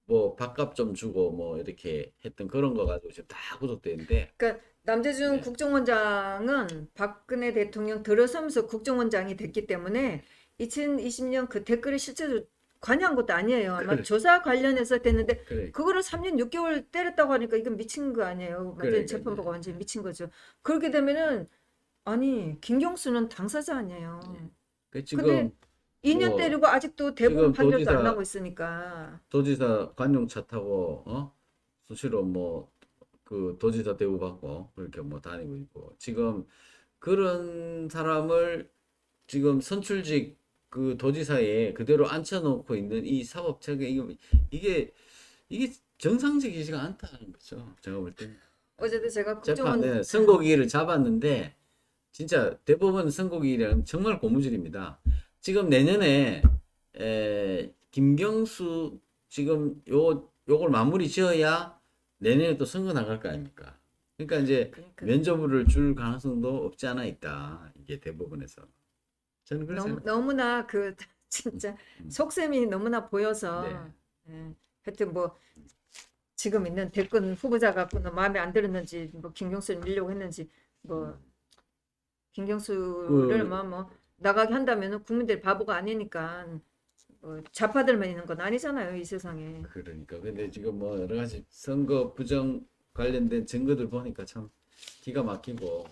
S1: 뭐 밥값 좀 주고 뭐 이렇게 했던 그런 거 가지고 지금 다 구속되는데
S2: 그러니까 남재준
S1: 네.
S2: 국정원장은 박근혜 대통령 들어서면서 국정원장이 됐기 때문에 2020년 그 댓글에 실제로 관여한 것도 아니에요. 아마
S1: 그래.
S2: 조사 관련해서 됐는데
S1: 그래
S2: 그거를 3년 6개월 때렸다고 하니까 이건 미친 거 아니에요. 완전
S1: 그러니까요.
S2: 재판부가 완전히 미친 거죠. 그렇게 되면은 아니 김경수는 당사자 아니에요.
S1: 그 지금
S2: 근데 2년
S1: 뭐
S2: 때리고 아직도 대법원
S1: 지금
S2: 판결도 안
S1: 도지사-
S2: 나고 있으니까
S1: 도지사 관용차 타고 수시로 뭐 그 도지사 대우 받고 그렇게 뭐 다니고 있고 지금 그런 사람을 지금 선출직 그 도지사에 그대로 앉혀놓고 있는 이 사법 체계 이게 정상적이지가 않다는 거죠. 제가 볼 때.
S2: 어제도 제가 국정원
S1: 재판에 선고기일을 잡았는데 진짜 대법원 선고기일은 정말 고무줄입니다. 지금 내년에 김경수 지금 요걸 마무리 지어야 내년에 또 선거 나갈 거 아닙니까? 그러니까 이제
S2: 그러니까
S1: 면죄부를 줄 가능성도 없지 않아 있다. 이게 대법원에서. 저는 그래서
S2: 너무나 그 진짜 속셈이 너무나 보여서 하여튼 뭐 지금 있는 대권 후보자 갖고는 마음에 안 들었는지 뭐 김경수를 밀려고 했는지 뭐 김경수를 뭐 나가게 한다면은 국민들이 바보가 아니니까 뭐 좌파들만 있는 건 아니잖아요 이 세상에.
S1: 그러니까 근데 지금 뭐 여러 가지 선거 부정 관련된 증거들 보니까 참 기가 막히고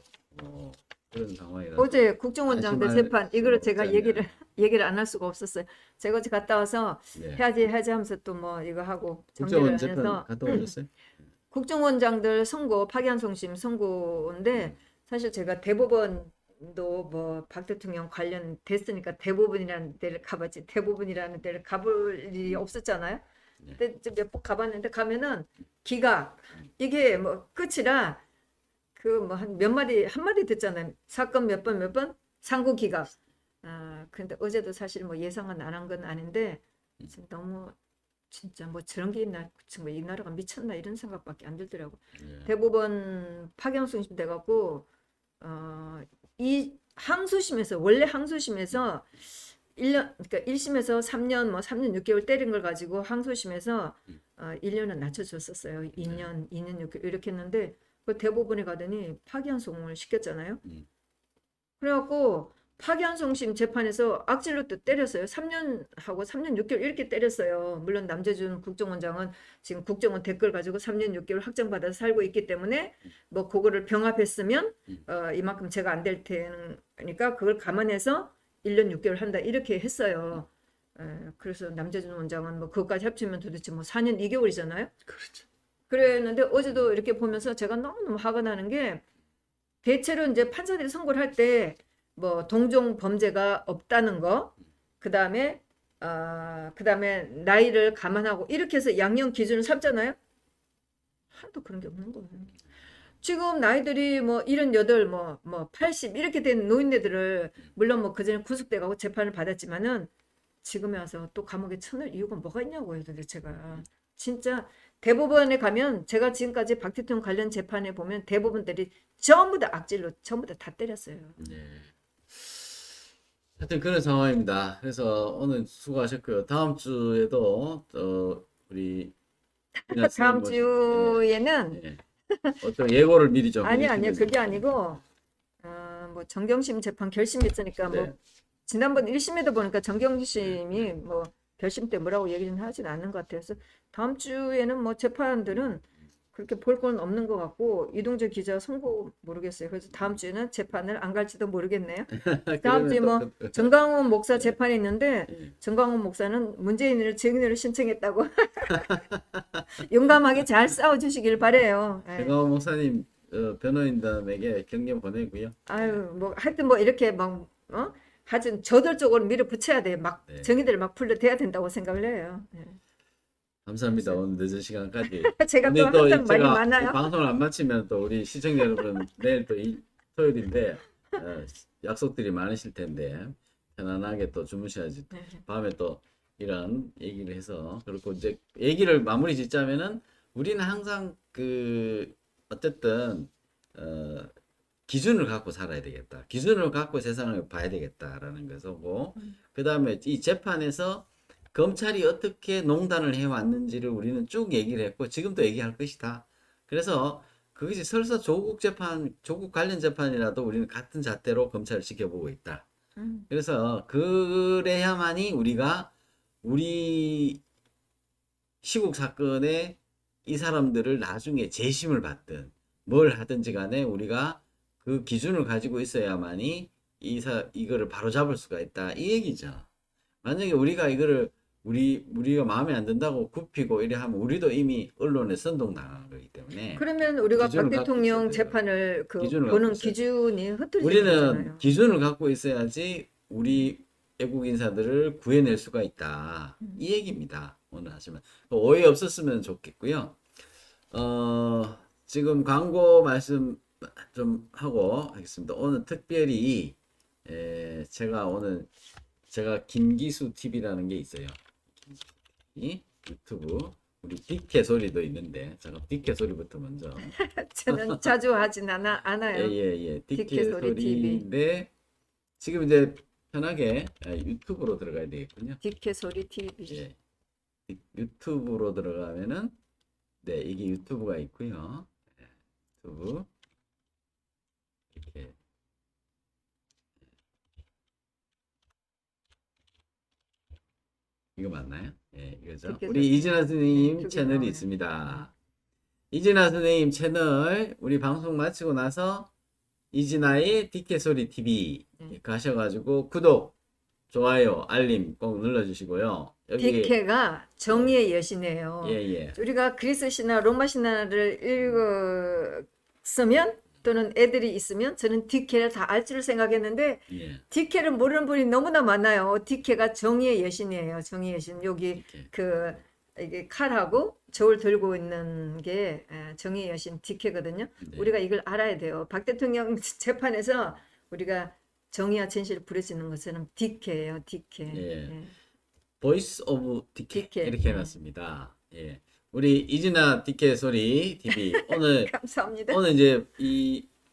S1: 그런 상황이라.
S2: 어제 국정원장들
S1: 안심할
S2: 재판
S1: 수는
S2: 이거를 제가
S1: 없지 않냐.
S2: 얘기를 얘기를 안 할 수가 없었어요. 제가 어제 갔다 와서
S1: 네.
S2: 해야지 하면서 또 뭐 이거 하고 정리를
S1: 국정원 재판
S2: 해서
S1: 갔다 오셨어요?
S2: 국정원장들 선고 파기환송심 선고인데 사실 제가 대법원도 뭐 박 대통령 관련 됐으니까 대법원이라는 데를 가봤지 대법원이라는 데를 가볼 일이 없었잖아요.
S1: 네.
S2: 근데 몇 번 가봤는데 가면은 기각 이게 뭐 끝이라 그 뭐 한 몇 마디 한 마디 듣잖아요. 사건 몇 번 상고 기각. 아 근데 어제도 사실 뭐 예상은 안 한 건 아닌데 지금 너무 진짜 뭐 저런 게 있나 정말 이 나라가 미쳤나 이런 생각밖에 안 들더라고.
S1: 네.
S2: 대법원 파기환송심 돼갖고 이 항소심에서 원래 항소심에서 1년 그러니까 1심에서 3년 뭐 3년 6개월 때린 걸 가지고 항소심에서 1년은 낮춰줬었어요. 2년 6개월 이렇게 했는데 그 대법원에 가더니 파기환송을 시켰잖아요. 그래갖고 파기환송심 재판에서 악질로 또 때렸어요. 3년하고 3년 6개월 이렇게 때렸어요. 물론 남재준 국정원장은 지금 국정원 댓글 가지고 3년 6개월 확정받아서 살고 있기 때문에 뭐 그거를 병합했으면 이만큼 제가 안 될 테니까 그걸 감안해서 1년 6개월 한다 이렇게 했어요. 그래서 남재준 원장은 뭐 그것까지 합치면 도대체 뭐 4년 2개월이잖아요.
S1: 그렇죠.
S2: 그랬는데 어제도 이렇게 보면서 제가 너무너무 화가 나는 게 대체로 이제 판사들이 선고를 할 때 뭐 동종 범죄가 없다는 거, 그다음에 나이를 감안하고 이렇게 해서 양형 기준을 삼잖아요. 하나도 그런 게 없는 거예요. 지금 나이들이 뭐 78, 뭐 80 이렇게 된 노인네들을 물론 뭐 그전에 구속돼 가고 재판을 받았지만은 지금에 와서 또 감옥에 쳐넣을 이유가 뭐가 있냐고요, 도대체가. 진짜 대법원에 가면 제가 지금까지 박 대통령 관련 재판에 보면 대법원들이 전부 다 악질로 전부 다 때렸어요.
S1: 네. 하여튼 그런 상황입니다. 그래서 오늘 수고하셨고요. 다음 주에도 우리
S2: 다음 주에는
S1: 네. 어떤 예고를 미리 좀
S2: 아니요
S1: 해주시면
S2: 그게 아니고 뭐 정경심 재판 결심이 있으니까
S1: 네.
S2: 뭐 지난번 1심에도 보니까 정경심이 뭐 결심 때 뭐라고 얘기는 하진 않는 것 같아서 다음 주에는 뭐 재판들은 그렇게 볼 건 없는 것 같고 이동재 기자 선고 모르겠어요. 그래서 다음 주에는 재판을 안 갈지도 모르겠네요. 다음 주에 뭐 정강훈 목사 재판이 있는데 정강훈 목사는 문재인을 증인으로 신청했다고 용감하게 잘 싸워주시길 바래요. 예.
S1: 정강훈 목사님 변호인단에게 격려 보내고요.
S2: 아유 뭐 하여튼 뭐 이렇게 막 하여튼 저돌적으로 밀어붙여야 돼. 막
S1: 네.
S2: 정의들을 막 불러대야 된다고 생각을 해요. 예.
S1: 감사합니다. 오늘 늦은 시간까지.
S2: 제가 또
S1: 오늘 또
S2: 항상 말이
S1: 제가
S2: 많아요.
S1: 방송을 안 마치면 또 우리 시청자 여러분 내일 또 토요일인데 약속들이 많으실 텐데 편안하게 또 주무셔야지.
S2: 네.
S1: 밤에 또 이런 얘기를 해서 그렇고 이제 얘기를 마무리 짓자면은 우리는 항상 그 어쨌든 기준을 갖고 살아야 되겠다. 기준을 갖고 세상을 봐야 되겠다라는 것이고 그 다음에 이 재판에서 검찰이 어떻게 농단을 해왔는지를 우리는 쭉 얘기를 했고 지금도 얘기할 것이다. 그래서 그것이 설사 조국 재판, 조국 관련 재판이라도 우리는 같은 잣대로 검찰을 지켜보고 있다. 그래서 그래야만이 우리 시국 사건에 이 사람들을 나중에 재심을 받든 뭘 하든지 간에 우리가 그 기준을 가지고 있어야만이 이거를 바로잡을 수가 있다. 이 얘기죠. 만약에 우리가 이거를 우리가 마음에 안 든다고 굽히고 이래 하면 우리도 이미 언론에 선동당한 거기 때문에
S2: 그러면 우리가
S1: 기준을
S2: 박 대통령
S1: 갖고 있어야
S2: 재판을
S1: 기준을
S2: 보는
S1: 갖고 있어야
S2: 기준이 흐트러지는
S1: 우리는
S2: 거잖아요.
S1: 기준을 갖고 있어야지 우리 외국 인사들을 구해낼 수가 있다. 이 얘기입니다. 오늘 하시면 오해 없었으면 좋겠고요. 지금 광고 말씀 좀 하고 하겠습니다. 오늘 특별히 제가 김기수 TV라는 게 있어요. 이 유튜브 우리 빅해 소리도 있는데 잠깐 빅해 소리부터 먼저.
S2: 저는 자주 하진 않아요.
S1: 예. 빅해
S2: 빅해 소리
S1: 소리인데 지금 이제 편하게 유튜브로 들어가야 되겠군요.
S2: 빅해 소리 TV.
S1: 예. 유튜브로 들어가면은 네 이게 유튜브가 있고요. 유튜브 이렇게 이거 맞나요? 예, 이거죠. 우리 이진아 선생님 채널이
S2: 나오네.
S1: 있습니다. 이진아 선생님 채널 우리 방송 마치고 나서 이진아의 디케소리 TV 가셔가지고 구독, 좋아요, 알림 꼭 눌러주시고요. 여기
S2: 디케가 정의의 여신이에요.
S1: 예.
S2: 우리가 그리스 신화, 로마 신화를 읽었으면 또는 애들이 있으면 저는 디케를 다 알 줄 생각했는데
S1: 예.
S2: 디케를 모르는 분이 너무나 많아요. 디케가 정의의 여신이에요. 정의의 여신. 여기
S1: 이렇게.
S2: 그 이게 칼하고 저울 들고 있는 게 정의의 여신 디케거든요.
S1: 네.
S2: 우리가 이걸 알아야 돼요. 박 대통령 재판에서 우리가 정의와 진실을 부르짖는 것은 디케예요. 디케.
S1: 예. 보이스 오브 디케
S2: 디케.
S1: 이렇게 해놨습니다. 예. 우리 이진아 디케 소리 TV 오늘
S2: 감사합니다.
S1: 이제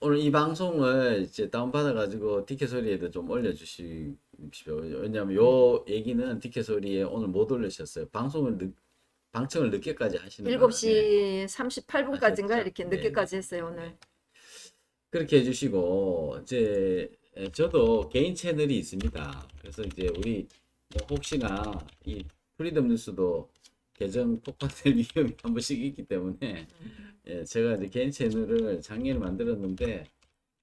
S1: 오늘 이 방송을 이제 다운받아 가지고 디케 소리에도 좀 올려주십시오. 왜냐하면 요 얘기는 디케 소리에 오늘 못 올리셨어요. 방청을 늦게까지 하시는
S2: 7시 38분까지인가
S1: 하셨죠?
S2: 이렇게
S1: 네.
S2: 늦게까지 했어요, 오늘.
S1: 그렇게 해주시고 이제 저도 개인 채널이 있습니다. 그래서 이제 우리 뭐 혹시나 이 프리덤 뉴스도 계정 폭파될 위험이 한 번씩 있기 때문에 예, 제가 이제 개인 채널을 작년에 만들었는데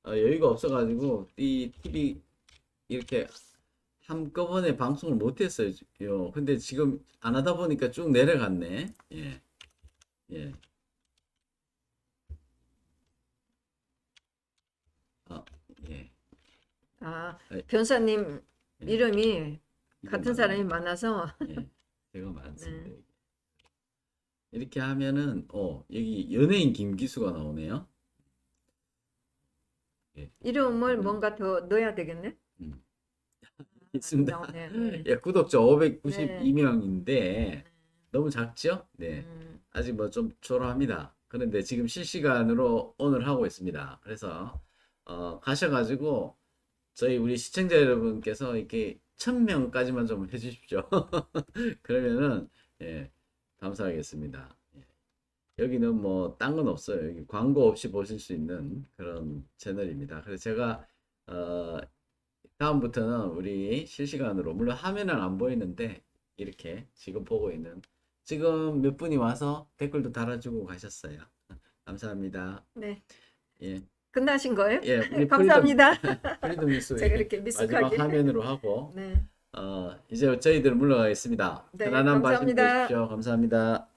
S1: 여유가 없어가지고 이 TV 이렇게 한꺼번에 방송을 못했어요. 근데 지금 안 하다 보니까 쭉 내려갔네. 예. 예.
S2: 아,
S1: 네.
S2: 변사님
S1: 예.
S2: 이름이
S1: 이거
S2: 같은 사람이
S1: 많아요.
S2: 많아서
S1: 예. 제가 많습니다.
S2: 네.
S1: 이렇게 하면은 여기 연예인 김기수가 나오네요.
S2: 이름을 뭔가 더 넣어야 되겠네.
S1: 있습니다.
S2: 나오네. 네.
S1: 예, 구독자 592명인데 너무 작죠? 네.
S2: 음,
S1: 아직 뭐 좀 초라합니다. 그런데 지금 실시간으로 오늘 하고 있습니다. 그래서 가셔가지고 저희 우리 시청자 여러분께서 이렇게 1000명까지만 좀 해주십시오. 그러면은 예, 감사하겠습니다. 예. 여기는 뭐 딴 건 없어요. 여기 광고 없이 보실 수 있는 그런 채널입니다. 그래서 제가 다음부터는 우리 실시간으로 물론 화면은 안 보이는데 이렇게 지금 보고 있는 지금 몇 분이 와서 댓글도 달아주고 가셨어요. 감사합니다.
S2: 네.
S1: 예,
S2: 끝나신 거예요?
S1: 예, 우리
S2: 감사합니다.
S1: 프리덤 뉴스
S2: 제가 이렇게
S1: 마지막
S2: 미숙하게.
S1: 화면으로 하고
S2: 네.
S1: 이제 저희들 물러가겠습니다.
S2: 네,
S1: 편안한 밤
S2: 감사합니다.
S1: 되십시오. 감사합니다.